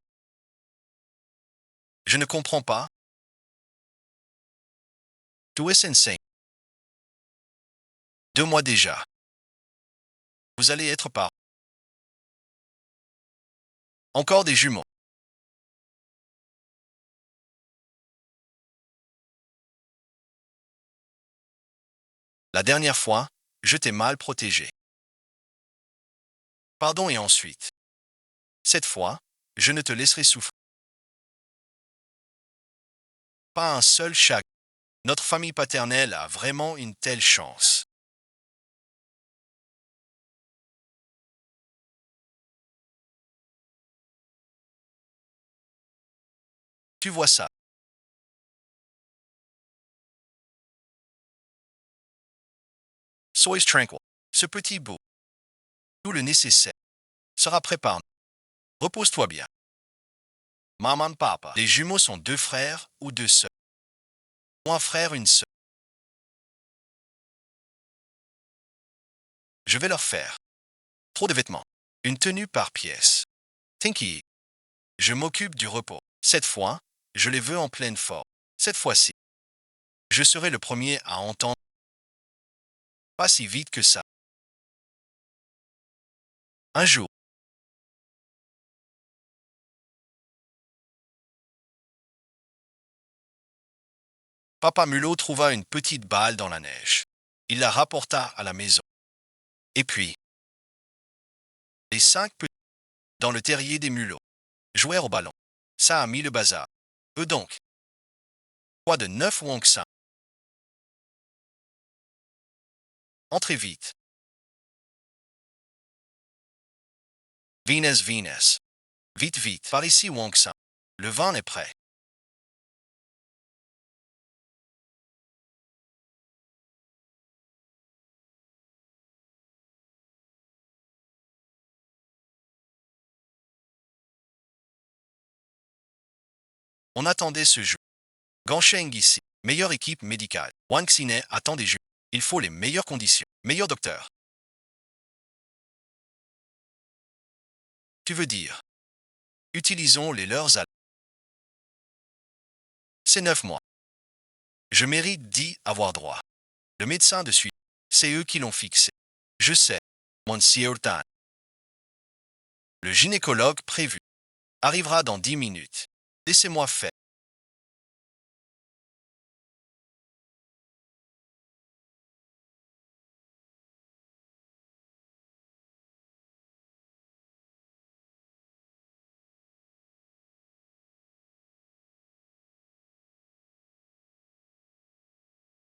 Je ne comprends pas. Tout est insane. 2 mois déjà. Vous allez être par. Encore des jumeaux. La dernière fois, je t'ai mal protégé. Pardon et ensuite. Cette fois, je ne te laisserai souffrir. Pas un seul chagrin. Notre famille paternelle a vraiment une telle chance. Tu vois ça. Sois tranquille. Ce petit bout, tout le nécessaire, sera préparé. Repose-toi bien. Maman, papa. Les jumeaux sont 2 frères ou 2 sœurs. Ou un frère, une sœur. Je vais leur faire. Trop de vêtements. Une tenue par pièce. Tinky. Je m'occupe du repos. Cette fois, je les veux en pleine forme. Cette fois-ci, je serai le premier à entendre. Pas si vite que ça. Un jour, Papa Mulot trouva une petite balle dans la neige. Il la rapporta à la maison. Et puis, les 5 petits dans le terrier des mulots jouèrent au ballon. Ça a mis le bazar. Eux donc. Quoi de neuf Wong San? Entrez vite. Venez, venez. Vite, vite. Par ici, Wong San. Le vin est prêt. On attendait ce jeu. Gansheng ici. Meilleure équipe médicale. Wang Xine attend des jeux. Il faut les meilleures conditions. Meilleur docteur. Tu veux dire. Utilisons les leurs à. C'est 9 mois. Je mérite d'y avoir droit. Le médecin de suite. C'est eux qui l'ont fixé. Je sais. Monsieur Tan. Le gynécologue prévu arrivera dans 10 minutes. Laissez-moi faire.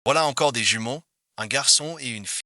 Voilà encore des jumeaux, un garçon et une fille.